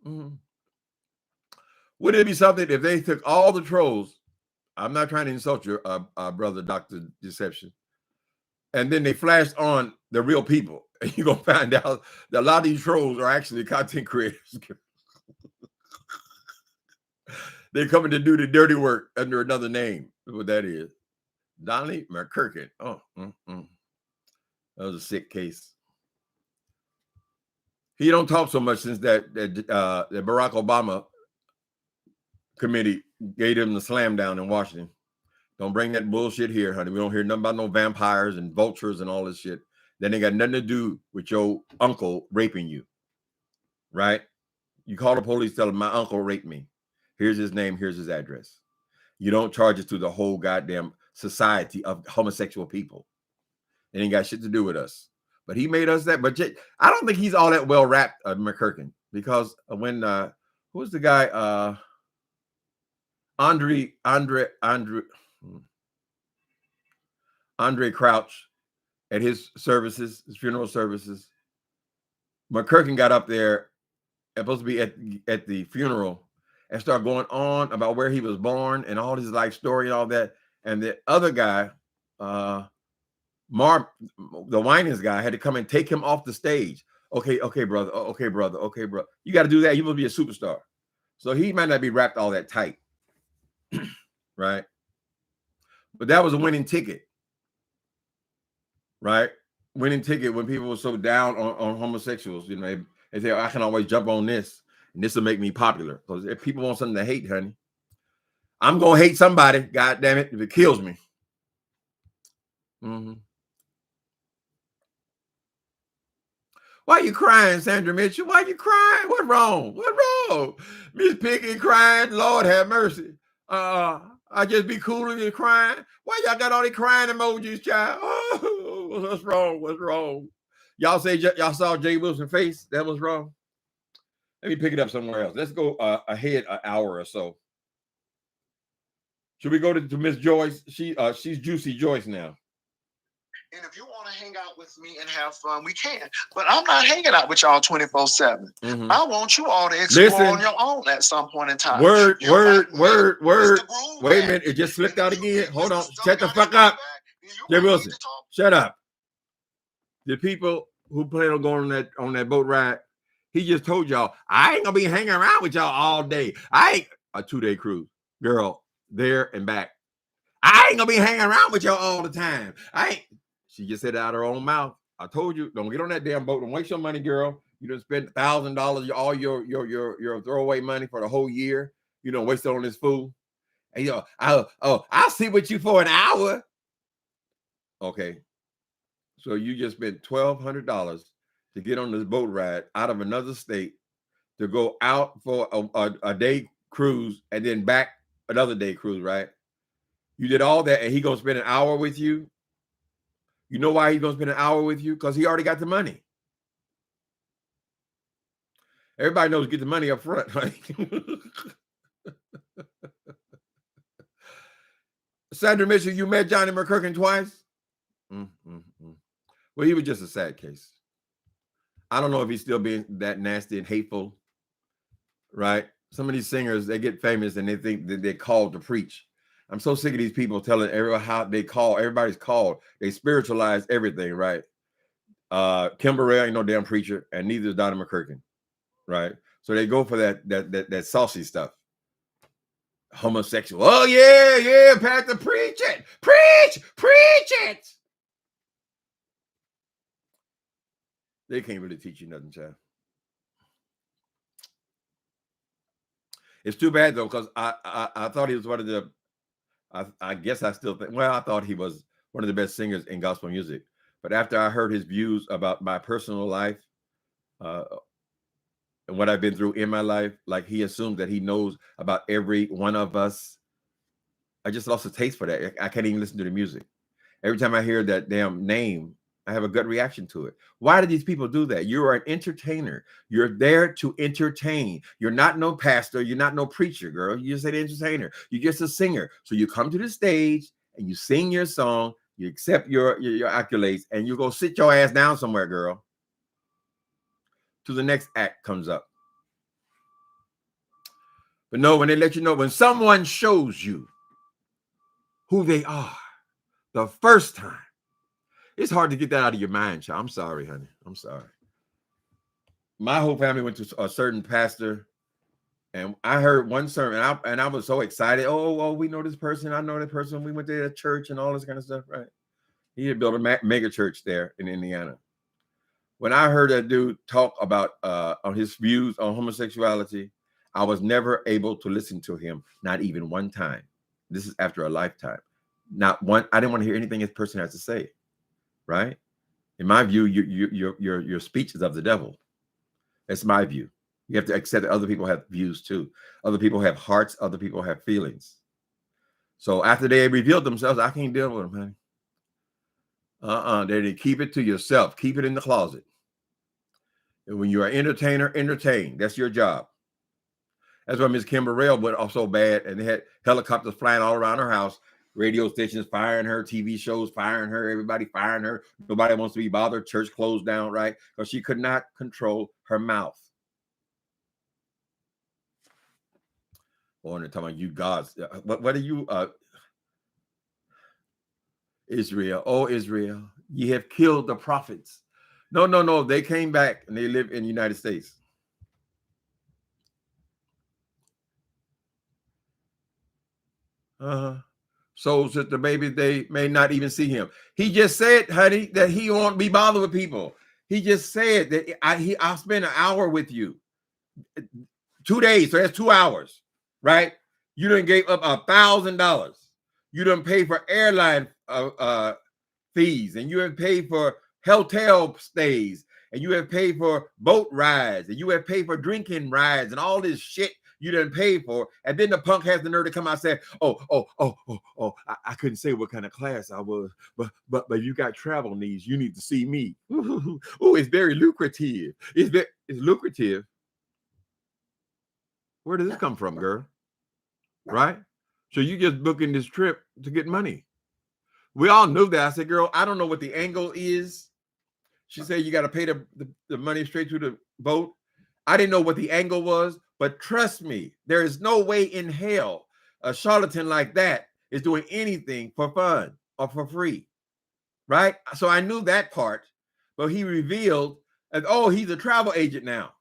Mm-hmm. Would it be something if they took all the trolls? I'm not trying to insult your brother, Dr. Deception. And then they flashed on the real people. And you're going to find out that a lot of these trolls are actually content creators. They're coming to do the dirty work under another name. That's what that is. Donnie McKirkin. Oh, that was a sick case. He don't talk so much since that Barack Obama committee gave him the slam down in Washington. Don't bring that bullshit here, honey. We don't hear nothing about no vampires and vultures and all this shit. That ain't got nothing to do with your uncle raping you, right? You call the police, tell them my uncle raped me. Here's his name, here's his address. You don't charge it to the whole goddamn society of homosexual people. It ain't got shit to do with us. But he made us that. But I don't think he's all that well wrapped, McKirkin, because when who's the guy? Andre Crouch at his services, his funeral services. McKirkin got up there, supposed to be at the funeral, and started going on about where he was born and all his life story and all that. And the other guy, Mark, the Winans guy, had to come and take him off the stage. Okay, brother. Okay, brother. You got to do that. You will be a superstar. So he might not be wrapped all that tight, right? But that was a winning ticket, right? Winning ticket when people were so down on homosexuals. You know, they say, I can always jump on this, and this will make me popular. Because if people want something to hate, honey, I'm going to hate somebody, God damn it, if it kills me. Why you crying, Sandra Mitchell? Why you crying? What's wrong? Miss Piggy crying. Lord have mercy. I just be cooler than crying. Why y'all got all these crying emojis, child? Oh, what's wrong? Y'all say y'all saw Jay Wilson's face? That was wrong. Let me pick it up somewhere else. Let's go ahead an hour or so. Should we go to Miss Joyce? She's Juicy Joyce now. And if you want to hang out with me and have fun, we can. But I'm not hanging out with y'all 24/7. I want you all to explore on your own at some point in time. Word. Wait a minute. It just slipped out again. Hold on. Shut the fuck up. Jay Wilson, shut up. The people who plan on going on that boat ride, he just told y'all, I ain't going to be hanging around with y'all all day. I ain't a 2-day cruise. Girl, there and back. I ain't going to be hanging around with y'all all the time. She just said it out of her own mouth. I told you, don't get on that damn boat. Don't waste your money, girl. You done spent $1,000, all your throwaway money for the whole year. You don't waste it on this fool. And I'll sit with you for an hour. Okay. So you just spent $1,200 to get on this boat ride out of another state to go out for a day cruise and then back another day cruise, right? You did all that and he gonna spend an hour with you. You know why he's going to spend an hour with you? Because he already got the money. Everybody knows get the money up front, right? Sandra Mitchell, you met Johnny McKirkin twice? Well, he was just a sad case. I don't know if he's still being that nasty and hateful, right? Some of these singers, they get famous and they think that they're called to preach. I'm so sick of these people telling everyone how they call. Everybody's called. They spiritualize everything, right? Kim Burrell ain't no damn preacher, and neither is Donnie McKirkin, right? So they go for that saucy stuff. Homosexual. Oh yeah, Pastor, preach it, preach it. They can't really teach you nothing, child. It's too bad though, because I thought he was one of the. I guess I still think, well, I thought he was one of the best singers in gospel music. But after I heard his views about my personal life and what I've been through in my life, like he assumes that he knows about every one of us. I just lost a taste for that. I can't even listen to the music. Every time I hear that damn name, I have a gut reaction to it. Why do these people do that? You are an entertainer. You're there to entertain. You're not no pastor. You're not no preacher, girl. You're just an entertainer. You're just a singer. So you come to the stage and you sing your song. You accept your accolades and you go sit your ass down somewhere, girl, till the next act comes up. But no, when they let you know, when someone shows you who they are the first time, it's hard to get that out of your mind, child. I'm sorry, honey. I'm sorry. My whole family went to a certain pastor And I heard one sermon, and I was so excited. Oh, we know this person. I know that person. We went to that church and all this kind of stuff, right? He had built a mega church there in Indiana. When I heard that dude talk about on his views on homosexuality, I was never able to listen to him, not even one time. This is after a lifetime. Not one. I didn't want to hear anything this person has to say, right? In my view, your speech is of the devil. That's my view. You have to accept that other people have views too. Other people have hearts. Other people have feelings. So after they revealed themselves, I can't deal with them, honey. They didn't keep it to yourself. Keep it in the closet. And when you're an entertainer, entertain. That's your job. That's why Miss Kim Burrell went off so bad, and they had helicopters flying all around her house, radio stations firing her, TV shows firing her, everybody firing her. Nobody wants to be bothered. Church closed down, right? Because she could not control her mouth. Oh, and they're talking about you gods. What are you, Israel? Oh, Israel, ye have killed the prophets. No. They came back and they live in the United States. So that the baby, they may not even see him. He just said, honey, that he won't be bothered with people. He just said that I'll spend an hour with you. 2 days, so that's 2 hours, right? You done gave up $1,000. You done pay for airline fees, and you have paid for hotel stays, and you have paid for boat rides, and you have paid for drinking rides, and all this shit you done paid for. And then the punk has the nerve to come out and say, I couldn't say what kind of class I was, but you got travel needs. You need to see me. Oh, it's very lucrative. It's lucrative. Where did this come from, girl? Right? So you just booking this trip to get money. We all knew that. I said, girl, I don't know what the angle is. She said you got to pay the money straight to the boat. I didn't know what the angle was, but trust me, there is no way in hell a charlatan like that is doing anything for fun or for free, right? So I knew that part, but he revealed that, oh, he's a travel agent now.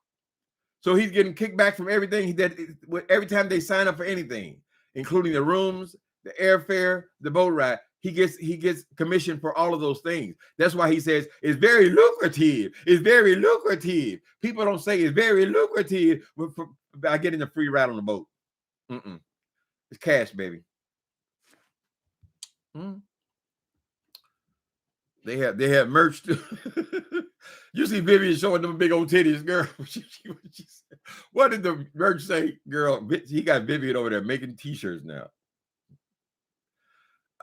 So he's getting kickback from everything that every time they sign up for anything, including the rooms, the airfare, the boat ride. He gets commission for all of those things. That's why he says it's very lucrative. It's very lucrative. People don't say it's very lucrative by getting a free ride on the boat. It's cash, baby. They have merch too. You see Vivian showing them big old titties, girl. What did the merch say, girl? He got Vivian over there making t-shirts now.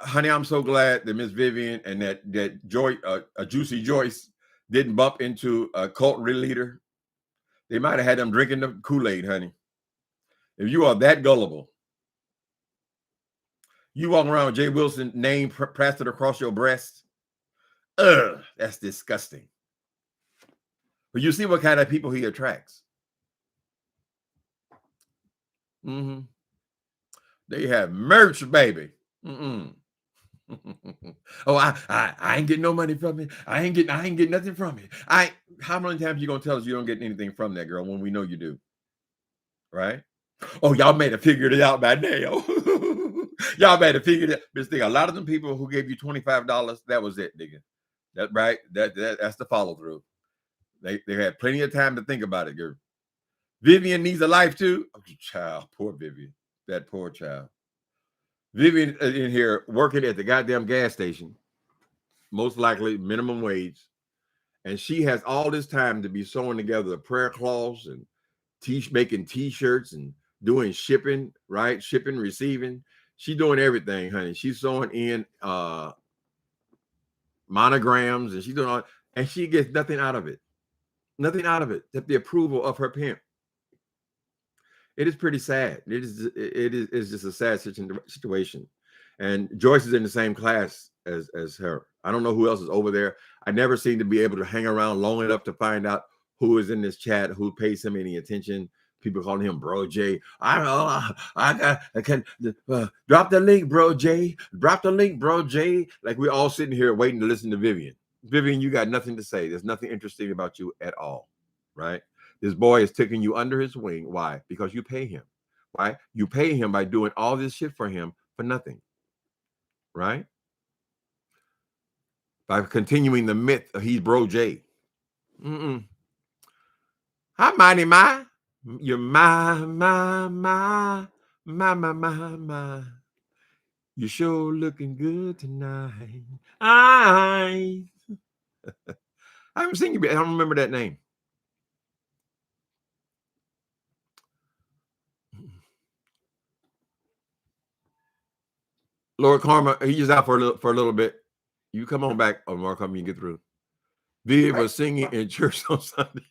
Honey, I'm so glad that Miss Vivian and that Juicy Joyce didn't bump into a cult leader. They might have had them drinking the Kool-Aid, honey. If you are that gullible, you walk around with Jay Wilson's name plastered across your breast. That's disgusting. But you see what kind of people he attracts. They have merch, baby. Oh, I ain't getting no money from it. I ain't getting nothing from it. How many times you gonna tell us you don't get anything from that, girl, when we know you do? Right? Oh, y'all may have figured it out by now. Y'all may have figured it. But think a lot of them people who gave you $25, that was it, nigga. That right? That's the follow through. They had plenty of time to think about it, girl. Vivian needs a life too. Oh, child, poor Vivian. That poor child. Vivian in here working at the goddamn gas station, most likely minimum wage, and she has all this time to be sewing together the prayer cloths and making t-shirts and doing shipping, right? Shipping, receiving. She's doing everything, honey. She's sewing in monograms, and she's doing all, and she gets nothing out of it. Nothing out of it except the approval of her pimp. It is pretty sad. It's just a sad situation. And Joyce is in the same class as her. I don't know who else is over there. I never seem to be able to hang around long enough to find out who is in this chat, who pays him any attention. People calling him Bro Jay. I can drop the link, Bro Jay. Drop the link, Bro Jay. Like we're all sitting here waiting to listen to Vivian. Vivian, you got nothing to say. There's nothing interesting about you at all, right? This boy is taking you under his wing. Why? Because you pay him. Right? You pay him by doing all this shit for him for nothing. Right? By continuing the myth of he's Bro J. Hi, mighty my. You're my. You sure looking good tonight. I haven't seen you. I don't remember that name. Lord Karma, he's just out for a little bit. You come on back, or Mark, come you get through. Viv was singing in church on Sunday.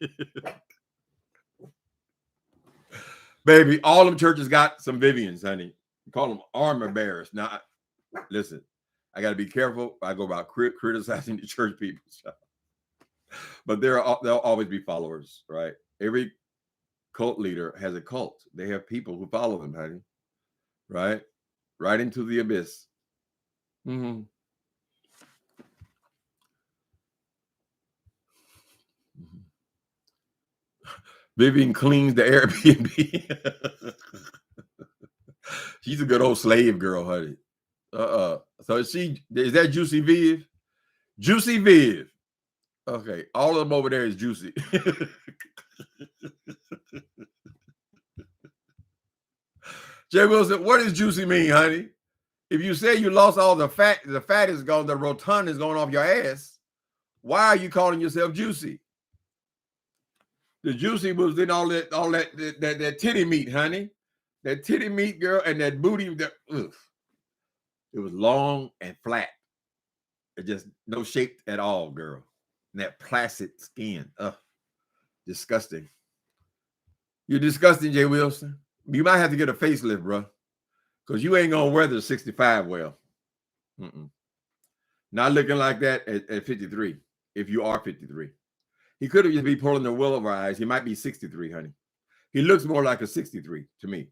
Baby, all them churches got some Vivians, honey. Call them armor bearers. Now, listen, I got to be careful. I go about criticizing the church people. But there'll always be followers, right? Every cult leader has a cult. They have people who follow them, honey. Right? Right into the abyss. Mm-hmm. Vivian cleans the Airbnb. She's a good old slave girl, honey. So is that Juicy Viv? Juicy Viv. Okay, all of them over there is Juicy. Jay Wilson, what does juicy mean, honey? If you say you lost all the fat is gone, the rotund is going off your ass, why are you calling yourself juicy? The juicy was in all that titty meat, honey. That titty meat, girl, and that booty. It was long and flat. It just no shape at all, girl. And that placid skin. Disgusting. You're disgusting, Jay Wilson. You might have to get a facelift, bro. Because you ain't going to weather 65 well. Not looking like that at 53, if you are 53. He could have just been pulling the wool over our eyes. He might be 63, honey. He looks more like a 63 to me.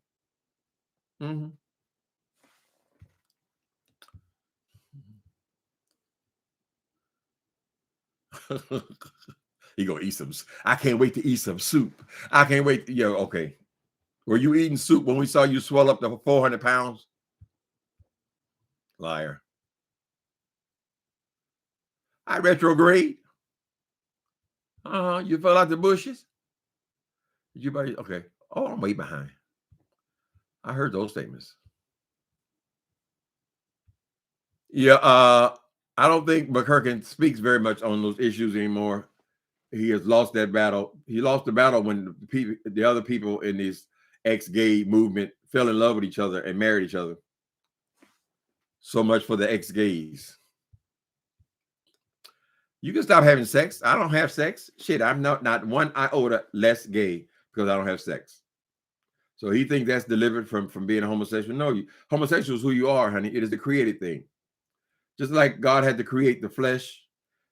He gonna eat some. I can't wait to eat some soup. I can't wait. Okay. Were you eating soup when we saw you swell up to 400 pounds? Liar. I retrograde. You fell out the bushes? Did you buy? Okay. Oh, I'm way behind. I heard those statements. Yeah, I don't think McCurkin speaks very much on those issues anymore. He has lost that battle. He lost the battle when the other people in this ex-gay movement fell in love with each other and married each other. So much for the ex-gays. You can stop having sex. I don't have sex. Shit, I'm not one iota less gay because I don't have sex. So he thinks that's delivered from being a homosexual. No, homosexual is who you are, honey. It is the created thing. Just like God had to create the flesh,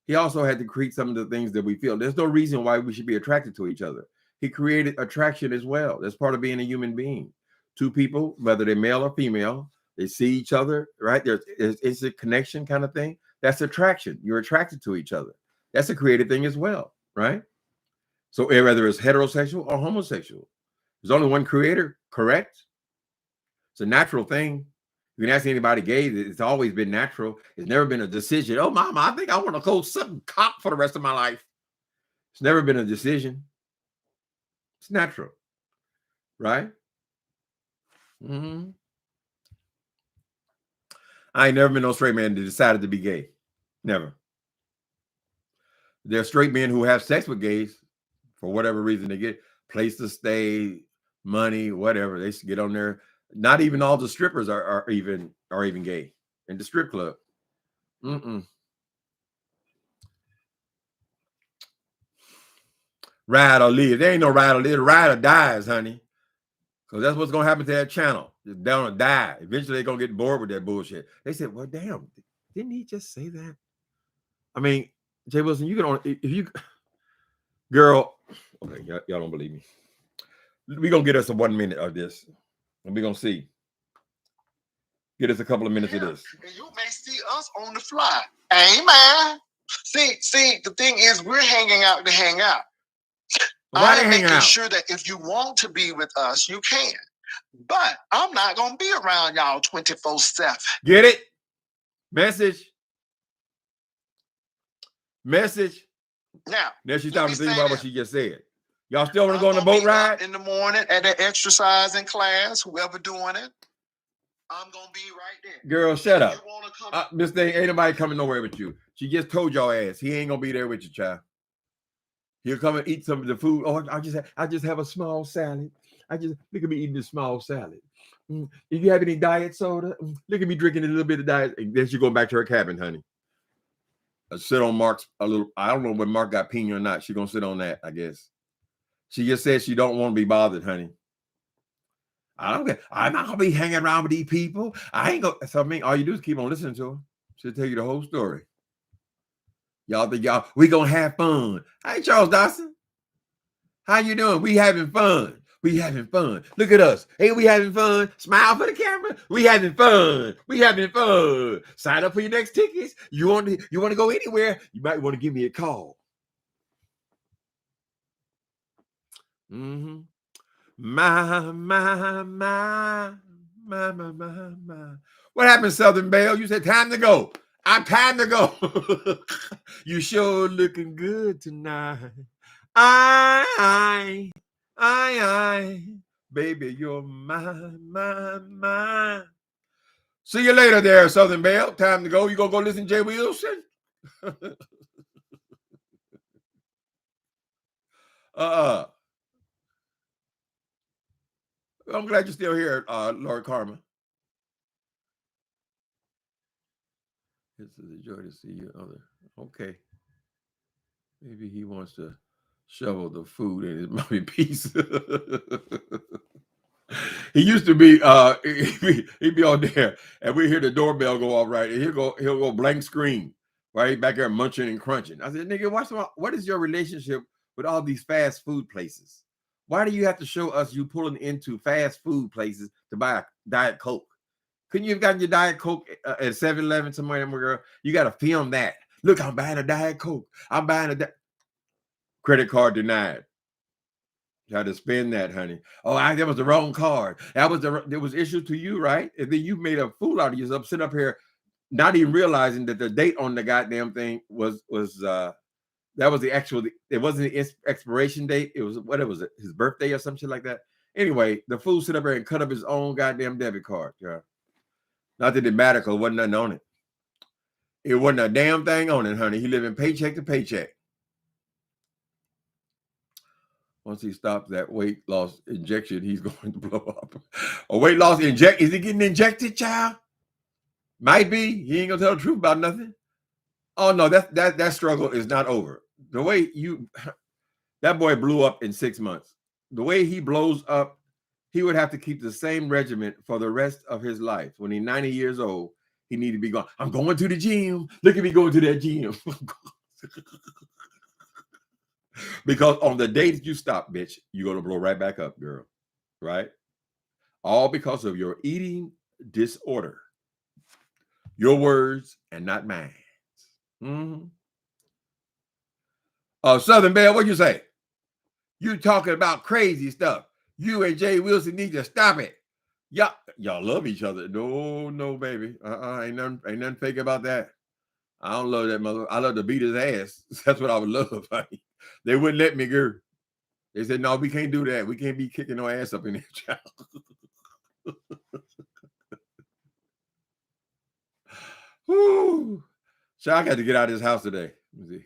he also had to create some of the things that we feel. There's no reason why we should be attracted to each other. He created attraction as well. That's part of being a human being. Two people, whether they're male or female, they see each other, right? It's a connection kind of thing. That's attraction. You're attracted to each other. That's a created thing as well, right? So whether it's heterosexual or homosexual, there's only one creator, correct? It's a natural thing. You can ask anybody gay, it's always been natural. It's never been a decision. Oh, mama, I think I want to go something cop for the rest of my life. It's never been a decision. It's natural, right? I ain't never been no straight man that decided to be gay. Never. There are straight men who have sex with gays for whatever reason. They get place to stay, money, whatever. They get on there. Not even all the strippers are even gay in the strip club. Ride or live. There ain't no ride or live. Ride or dies, honey. Because that's what's going to happen to that channel. They're going to die. Eventually, they're going to get bored with that bullshit. They said, well, damn, didn't he just say that? I mean, Jay Wilson, you can only, if you, girl, okay, y'all don't believe me. We're going to get us a 1 minute of this. And we're going to see. Get us a couple of minutes of this. And you may see us on the fly. Amen. See, the thing is, we're hanging out to hang out. Why they I'm hanging making out? sure that if you want to be with us, you can. But I'm not going to be around y'all 24/7. Get it? Message. Message. Now she's let starting me to think say about what this. she just said. Y'all still want to I'm go on the gonna boat be up ride? in the morning at the exercising class, whoever doing it. I'm going to be right there. Girl, shut If up. you want to come, This thing ain't nobody coming nowhere with you. She just told y'all ass he ain't gonna be there with you, child. He'll come and eat some of the food. Oh, I just have a small salad. Look at me eating this small salad. If you have any diet soda, look at me drinking a little bit of diet. And then she going back to her cabin, honey. Sit on Mark's a little. I don't know when Mark got pina or not. She gonna sit on that, I guess. She just said she don't want to be bothered, honey. I don't care. I'm not gonna be hanging around with these people. I ain't gonna. So I mean, all you do is keep on listening to her. She'll tell you the whole story. Y'all think we gonna have fun? Hey, Charles Dawson, how you doing? We having fun. We having fun. Look at us. Hey, we having fun. Smile for the camera. We having fun. We having fun. Sign up for your next tickets. You want to go anywhere? You might want to give me a call. Mm-hmm. My. What happened, Southern Belle? You said time to go. I'm time to go. You sure looking good tonight. I, baby, you're my. See you later there, Southern Belle. Time to go. You gonna go listen to Jay Wilson? I'm glad you're still here, Lord Karma. It's a joy to see you. Okay. Maybe he wants to shovel the food in his mommy piece. He used to be he'd be on there and we hear the doorbell go off, right, and he'll go blank screen, right, back there munching and crunching. I said, nigga, what is your relationship with all these fast food places? Why do you have to show us you pulling into fast food places to buy a Diet Coke? Couldn't you have gotten your Diet Coke at 7-Eleven somewhere, girl? You got to film that. Look, I'm buying a Diet Coke. I'm buying a credit card denied. Tried to spend that, honey. Oh, that was the wrong card. There was issues to you, right? And then you made a fool out of yourself, sitting up here, not even realizing that the date on the goddamn thing was that was the actual. It wasn't the expiration date. It was his birthday or some shit like that. Anyway, the fool sit up here and cut up his own goddamn debit card. Yeah. Not that it mattered, because wasn't nothing on it. It wasn't a damn thing on it, honey. He living paycheck to paycheck. Once he stops that weight loss injection, he's going to blow up. A weight loss inject? Is he getting injected, child? Might be. He ain't gonna tell the truth about nothing. Oh no, that struggle is not over. The way that boy blew up in 6 months. The way he blows up, he would have to keep the same regimen for the rest of his life. When he's 90 years old, he need to be going. I'm going to the gym. Look at me going to that gym. Because on the day that you stop, bitch, you're going to blow right back up, girl. Right? All because of your eating disorder. Your words and not mine. Mm-hmm. Southern Belle, what'd you say? You talking about crazy stuff. You and Jay Wilson need to stop it. Y'all love each other. No, baby. Ain't nothing fake about that. I don't love that mother. I love to beat his ass. That's what I would love. They wouldn't let me, girl. They said, no, we can't do that. We can't be kicking no ass up in there, child. Whoo. So I got to get out of this house today. Let me see.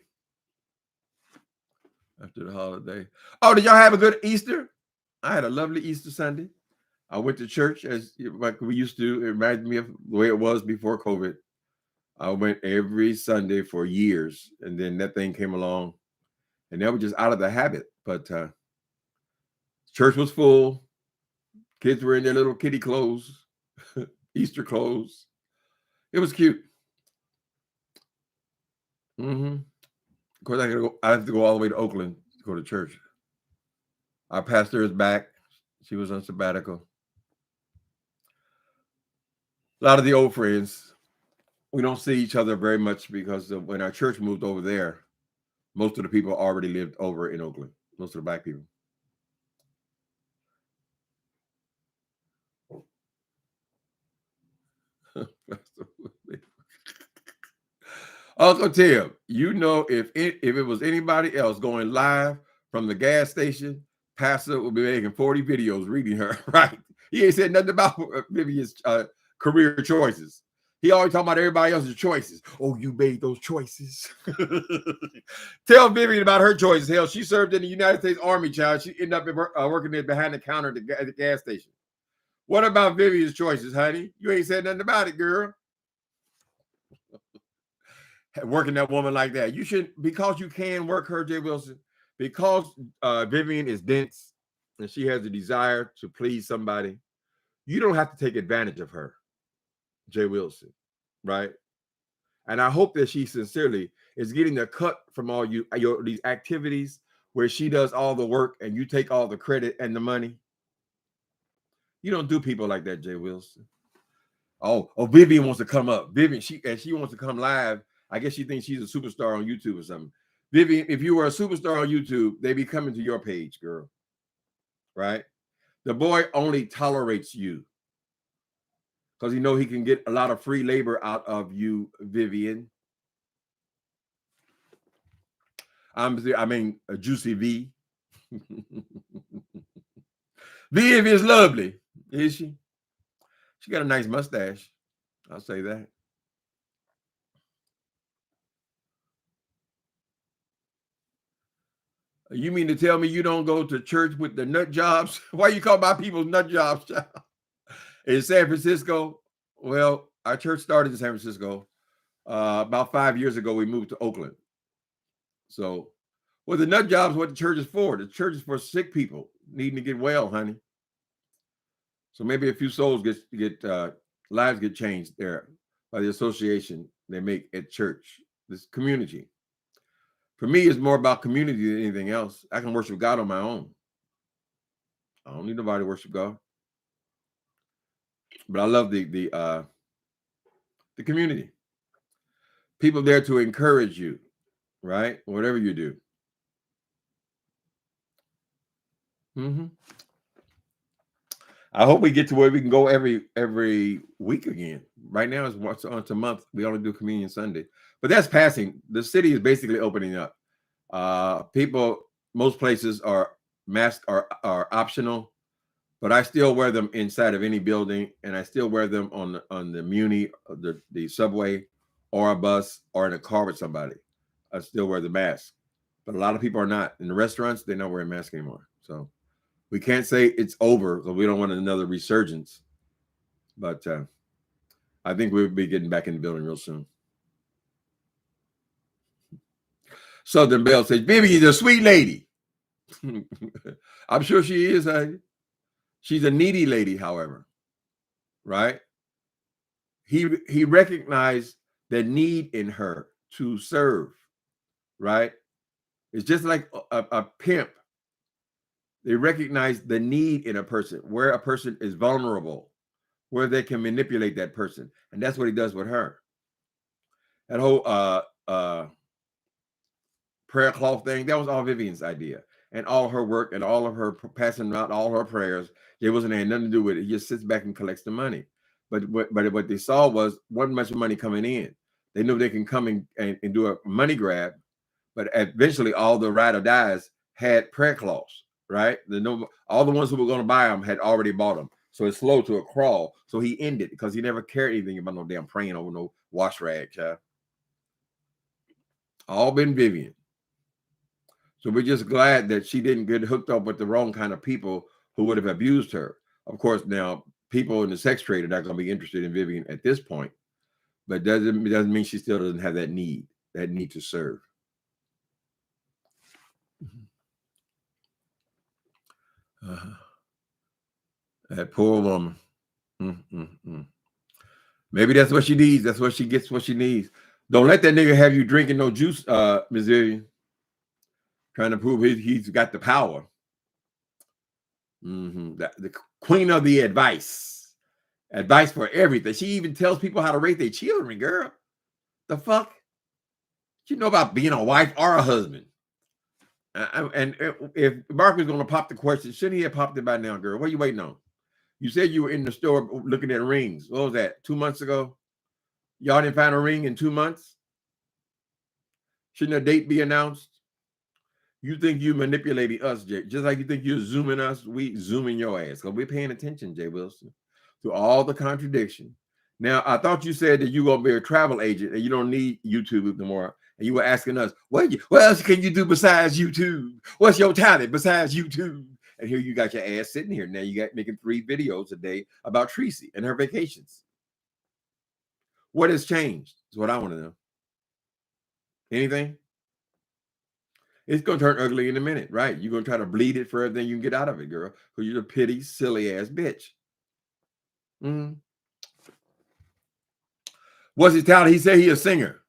After the holiday. Oh, did y'all have a good Easter? I had a lovely Easter Sunday. I went to church as like we used to. It reminded me of the way it was before COVID. I went every Sunday for years, and then that thing came along, and that was just out of the habit. But church was full. Kids were in their little kitty clothes, Easter clothes. It was cute. Mm-hmm. Of course, I have to go all the way to Oakland to go to church. Our pastor is back. She was on sabbatical. A lot of the old friends, we don't see each other very much because when our church moved over there, most of the people already lived over in Oakland. most of the black people. Uncle Tim, you know, if it was anybody else going live from the gas station, Pastor would be making 40 videos reading her, right? He ain't said nothing about Vivian's career choices. He always talking about everybody else's choices. Oh, you made those choices. Tell Vivian about her choices. Hell, she served in the United States Army, child. She ended up working there behind the counter at the gas station. What about Vivian's choices, honey? You ain't said nothing about it, girl. Working that woman like that. You should, because you can work her, Jay Wilson, because Vivian is dense and she has a desire to please somebody, you don't have to take advantage of her, Jay Wilson, right? And I hope that she sincerely is getting a cut from all these activities where she does all the work and you take all the credit and the money. You don't do people like that, Jay Wilson. Oh, Vivian wants to come up. Vivian, she wants to come live. I guess she thinks she's a superstar on YouTube or something. Vivian, if you were a superstar on YouTube, they'd be coming to your page, girl. Right? The boy only tolerates you because he know he can get a lot of free labor out of you, Vivian. I mean, Juicy V. Viv is lovely, is she? She got a nice mustache. I'll say that. You mean to tell me you don't go to church with the nut jobs? Why you call my people nut jobs, child? In San Francisco? Well, our church started in San Francisco. About 5 years ago, we moved to Oakland. So, well, the nut jobs, what the church is for. The church is for sick people needing to get well, honey. So maybe a few souls get lives get changed there by the association they make at church, this community. For me, it's more about community than anything else. I can worship God on my own. I don't need nobody to worship God. But I love the community. People there to encourage you, right? Whatever you do. Mm-hmm. I hope we get to where we can go every week again. Right now, it's once a month. We only do Communion Sunday. But that's passing. The city is basically opening up. Most places are masks are optional, but I still wear them inside of any building, and I still wear them on the Muni, the subway, or a bus, or in a car with somebody. I still wear the mask, but a lot of people are not. In the restaurants, they're not wearing masks anymore. So we can't say it's over because we don't want another resurgence. But I think we'll be getting back in the building real soon. Southern Belle says, "Baby, you're a sweet lady." I'm sure she is. She's a needy lady, however, right? He recognized the need in her to serve, right? It's just like a pimp. They recognize the need in a person, where a person is vulnerable, where they can manipulate that person. And that's what he does with her. That whole prayer cloth thing, that was all Vivian's idea. And all her work and all of her passing out all her prayers, it wasn't had nothing to do with it. He just sits back and collects the money. But what they saw wasn't much money coming in. They knew they can come and do a money grab, but eventually all the ride or dies had prayer cloths, right? All the ones who were going to buy them had already bought them. So it's slow to a crawl. So he ended because he never cared anything about no damn praying over no wash rag, child. All been Vivian. So we're just glad that she didn't get hooked up with the wrong kind of people who would have abused her. Of course, now people in the sex trade are not going to be interested in Vivian at this point, but doesn't mean she still doesn't have that need to serve. That poor woman. Maybe that's what she needs. That's what she gets. What she needs. Don't let that nigga have you drinking no juice, Miss Vivian. Trying to prove he's got the power. The queen of the advice for everything. She even tells people how to rate their children, girl. The fuck? You know about being a wife or a husband? And if Mark was going to pop the question, shouldn't he have popped it by now, girl? What are you waiting on? You said you were in the store looking at rings. What was that? 2 months ago? Y'all didn't find a ring in 2 months? Shouldn't a date be announced? You think you manipulating us, Jay? Just like you think you're zooming us, we zooming your ass because we're paying attention, Jay Wilson, to all the contradiction. Now, I thought you said that you're gonna be a travel agent and you don't need YouTube no more. And you were asking us, what else can you do besides YouTube? What's your talent besides YouTube? And here you got your ass sitting here. Now you got making 3 videos a day about Tracy and her vacations. What has changed? Is what I want to know. Anything? It's going to turn ugly in a minute, right? You're going to try to bleed it further than you can get out of it, girl, because you're a pity, silly-ass bitch. What's his talent? He said he's a singer.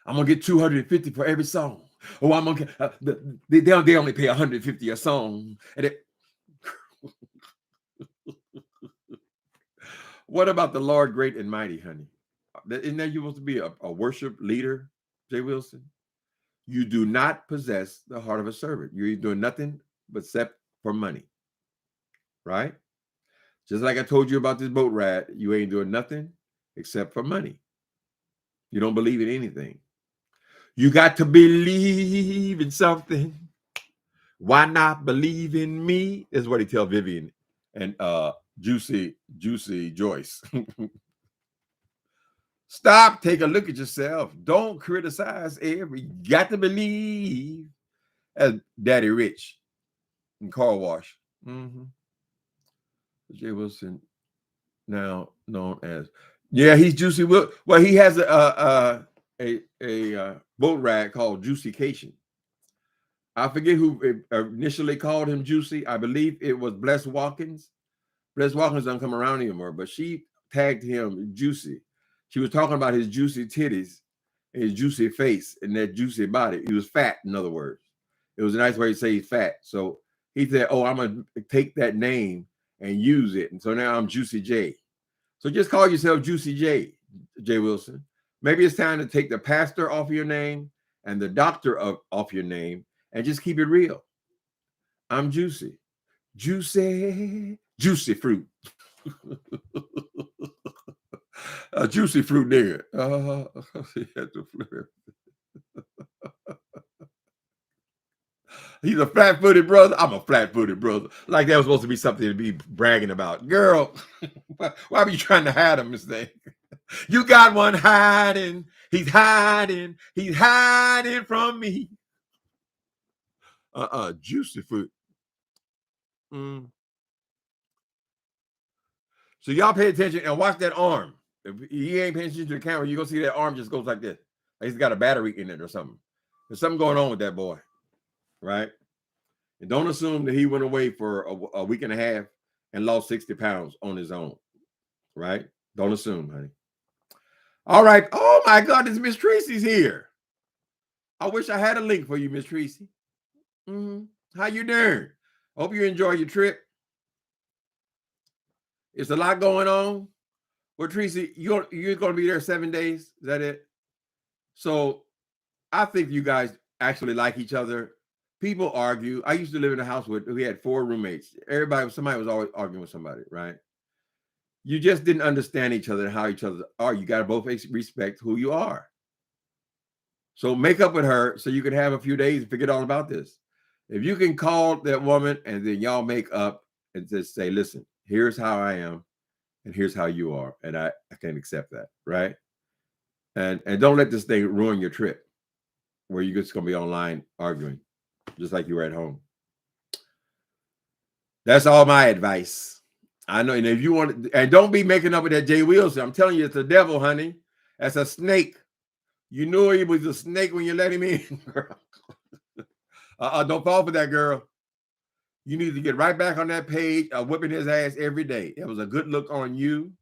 I'm going to get $250 for every song. Oh, I'm going to they only pay $150 a song. And what about the Lord great and mighty, honey? Isn't that you supposed to be a worship leader, Jay Wilson? You do not possess the heart of a servant. You're doing nothing but except for money, right? Just like I told you about this boat ride, you ain't doing nothing except for money. You don't believe in anything. You got to believe in something. Why not believe in me? Is what he tells Vivian and Juicy Joyce. Stop, take a look at yourself. Don't criticize every. Got to believe, as Daddy Rich and Car Wash. Jay Wilson, now known as, yeah, he's Juicy. Well, he has a boat ride called Juicycation. I forget who initially called him Juicy. I believe it was Bless Watkins. Bless Watkins doesn't come around anymore, but she tagged him Juicy. She was talking about his juicy titties, his juicy face, and that juicy body. He was fat, in other words. It was a nice way to say he's fat. So he said, oh, I'm going to take that name and use it. And so now I'm Juicy J. So just call yourself Juicy J, Jay Wilson. Maybe it's time to take the pastor off your name and the doctor off your name and just keep it real. I'm Juicy. Juicy fruit. A juicy fruit nigga. He's a flat-footed brother. I'm a flat-footed brother. Like that was supposed to be something to be bragging about. Girl, why are you trying to hide him, Miss Thing? You got one hiding. He's hiding. He's hiding from me. Juicy fruit. So y'all pay attention and watch that arm. If he ain't paying attention to the camera, you're going to see that arm just goes like this. Like he's got a battery in it or something. There's something going on with that boy, right? And don't assume that he went away for a week and a half and lost 60 pounds on his own, right? Don't assume, honey. All right. Oh, my God, this Miss Tracy's here. I wish I had a link for you, Miss Tracy. How you doing? Hope you enjoy your trip. It's a lot going on. Well, Tracy, you're going to be there 7 days. Is that it? So I think you guys actually like each other. People argue. I used to live in a house we had 4 roommates. Somebody was always arguing with somebody, right? You just didn't understand each other and how each other are. You got to both respect who you are. So make up with her so you can have a few days and forget all about this. If you can call that woman and then y'all make up and just say, listen, here's how I am and here's how you are. And I can't accept that, right? And don't let this thing ruin your trip where you're just going to be online arguing just like you were at home. That's all my advice. I know. And if you want to, and don't be making up with that Jay Wilson. I'm telling you, it's the devil, honey. That's a snake. You knew he was a snake when you let him in, girl. Don't fall for that, girl. You need to get right back on that page, whipping his ass every day. It was a good look on you.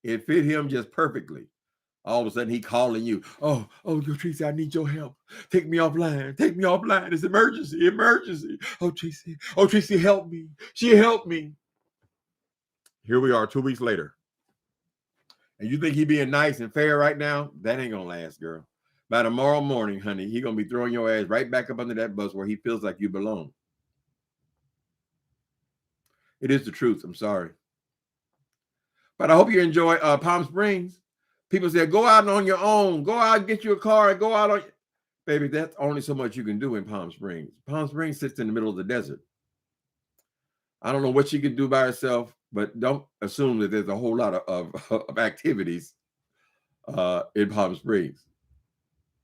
It fit him just perfectly. All of a sudden, he calling you. Oh, Tracy, I need your help. Take me offline. Take me offline. It's emergency. Oh, Tracy, help me. She helped me. Here we are 2 weeks later. And you think he being nice and fair right now? That ain't going to last, girl. By tomorrow morning, honey, he's going to be throwing your ass right back up under that bus where he feels like you belong. It is the truth. I'm sorry. But I hope you enjoy Palm Springs. People say, go out on your own. Go out and get you a car. Go out on... Baby, that's only so much you can do in Palm Springs. Palm Springs sits in the middle of the desert. I don't know what she can do by herself, but don't assume that there's a whole lot of activities in Palm Springs.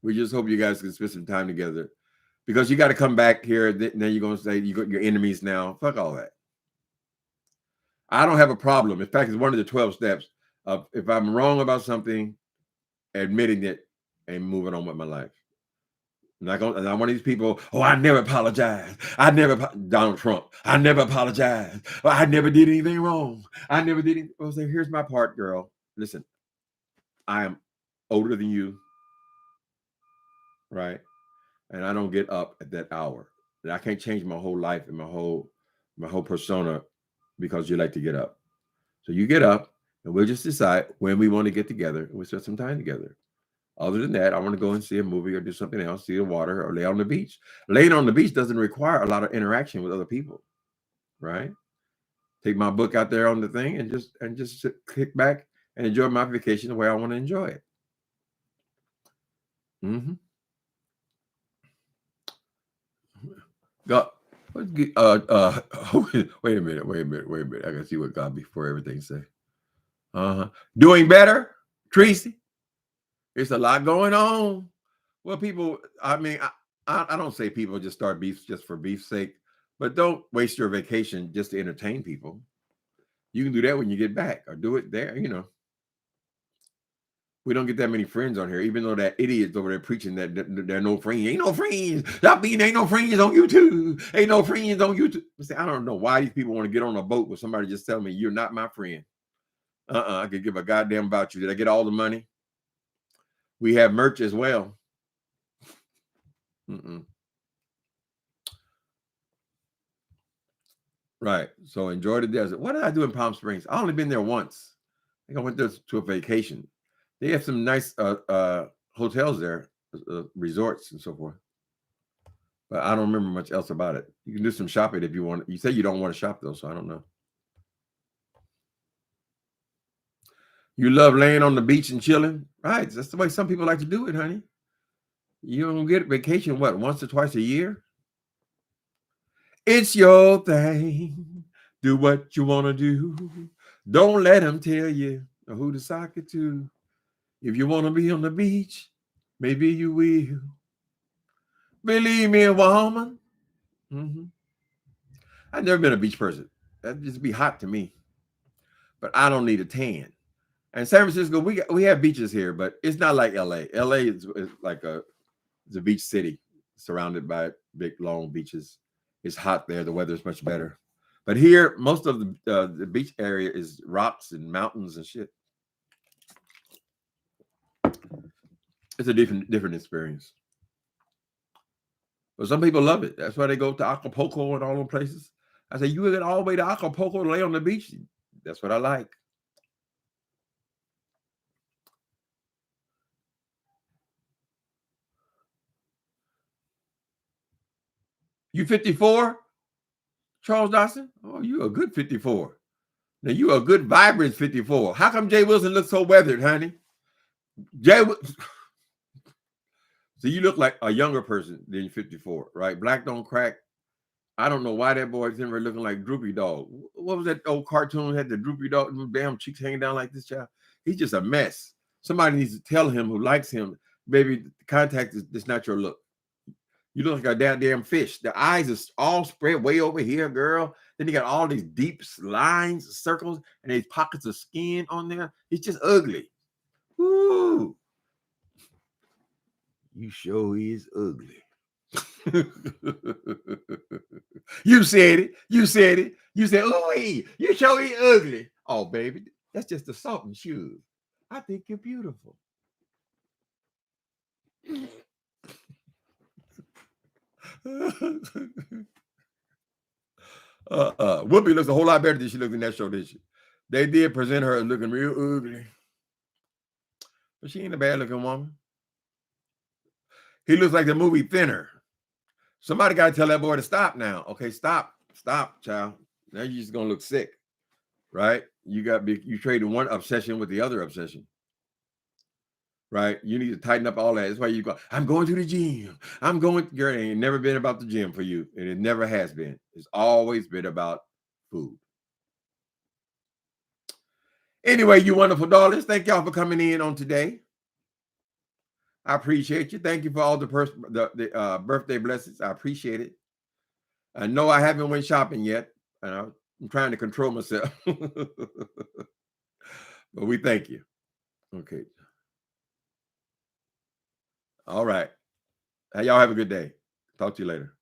We just hope you guys can spend some time together, because you got to come back here. Then you're going to say you got your enemies now. Fuck all that. I don't have a problem. In fact, it's one of the 12 steps of, if I'm wrong about something, admitting it and moving on with my life. I'm not one of these people, oh, I never apologize. Donald Trump, I never apologize. I never did anything wrong. I never did anything. I'll say, here's my part, girl. Listen, I am older than you, right? And I don't get up at that hour. And I can't change my whole life and my whole persona because you like to get up. So you get up and we'll just decide when we want to get together and we'll spend some time together. Other than that, I want to go and see a movie or do something else, see the water or lay on the beach. Laying on the beach doesn't require a lot of interaction with other people, right? Take my book out there on the thing and just sit, kick back and enjoy my vacation the way I want to enjoy it. Mm-hmm. God, wait a minute. I gotta see what God before everything say. Doing better, Tracy. There's a lot going on. Well, people, I mean, I don't say people just start beefs just for beef's sake, but don't waste your vacation just to entertain people. You can do that when you get back, or do it there, you know. We don't get that many friends on here, even though that idiot's over there preaching that there are no friends. Ain't no friends. Stop being ain't no friends on YouTube. Ain't no friends on YouTube. I don't know why these people want to get on a boat with somebody just telling me you're not my friend. I could give a goddamn about you. Did I get all the money? We have merch as well. Right. So enjoy the desert. What did I do in Palm Springs? I only been there once. I think I went there to a vacation. They have some nice hotels there, resorts and so forth. But I don't remember much else about it. You can do some shopping if you want. You say you don't want to shop though, so I don't know. You love laying on the beach and chilling, right? That's the way some people like to do it, honey. You don't get vacation, what, once or twice a year? It's your thing. Do what you want to do. Don't let them tell you who to sock it to. If you want to be on the beach, maybe you will. Believe me, woman. I've never been a beach person. That'd just be hot to me. But I don't need a tan. And San Francisco, we have beaches here, but it's not like LA. LA is like it's a beach city surrounded by big, long beaches. It's hot there. The weather is much better. But here, most of the beach area is rocks and mountains and shit. It's a different experience. But some people love it. That's why they go to Acapulco and all those places. I say, you get all the way to Acapulco to lay on the beach? That's what I like. You 54, Charles Dawson? Oh, you a good 54. Now you a good vibrant 54. How come Jay Wilson looks so weathered, honey? So you look like a younger person than 54, right? Black don't crack. I don't know why that boy's in there looking like Droopy Dog. What was that old cartoon had the Droopy Dog, damn cheeks hanging down like this child? He's just a mess. Somebody needs to tell him who likes him, baby, contact is not your look. You look like a goddamn fish. The eyes are all spread way over here, girl. Then you got all these deep lines, circles, and these pockets of skin on there. It's just ugly. Woo. You sure is ugly. You said it. You said it. You said, oh, you sure is ugly. Oh, baby, that's just the salt and sugar. I think you're beautiful. Whoopi looks a whole lot better than she looked in that show, didn't she? They did present her as looking real ugly. But she ain't a bad looking woman. He looks like the movie Thinner. Somebody got to tell that boy to stop now. Okay, stop, child. Now you're just gonna look sick, right? You traded one obsession with the other obsession, right? You need to tighten up all that. That's why you go. I'm going to the gym. I'm going. Girl, it ain't never been about the gym for you, and it never has been. It's always been about food. Anyway, you wonderful darlings, thank y'all for coming in on today. I appreciate you. Thank you for all the birthday blessings. I appreciate it. I know I haven't went shopping yet, and I'm trying to control myself. But we thank you. Okay. All right. Y'all have a good day. Talk to you later.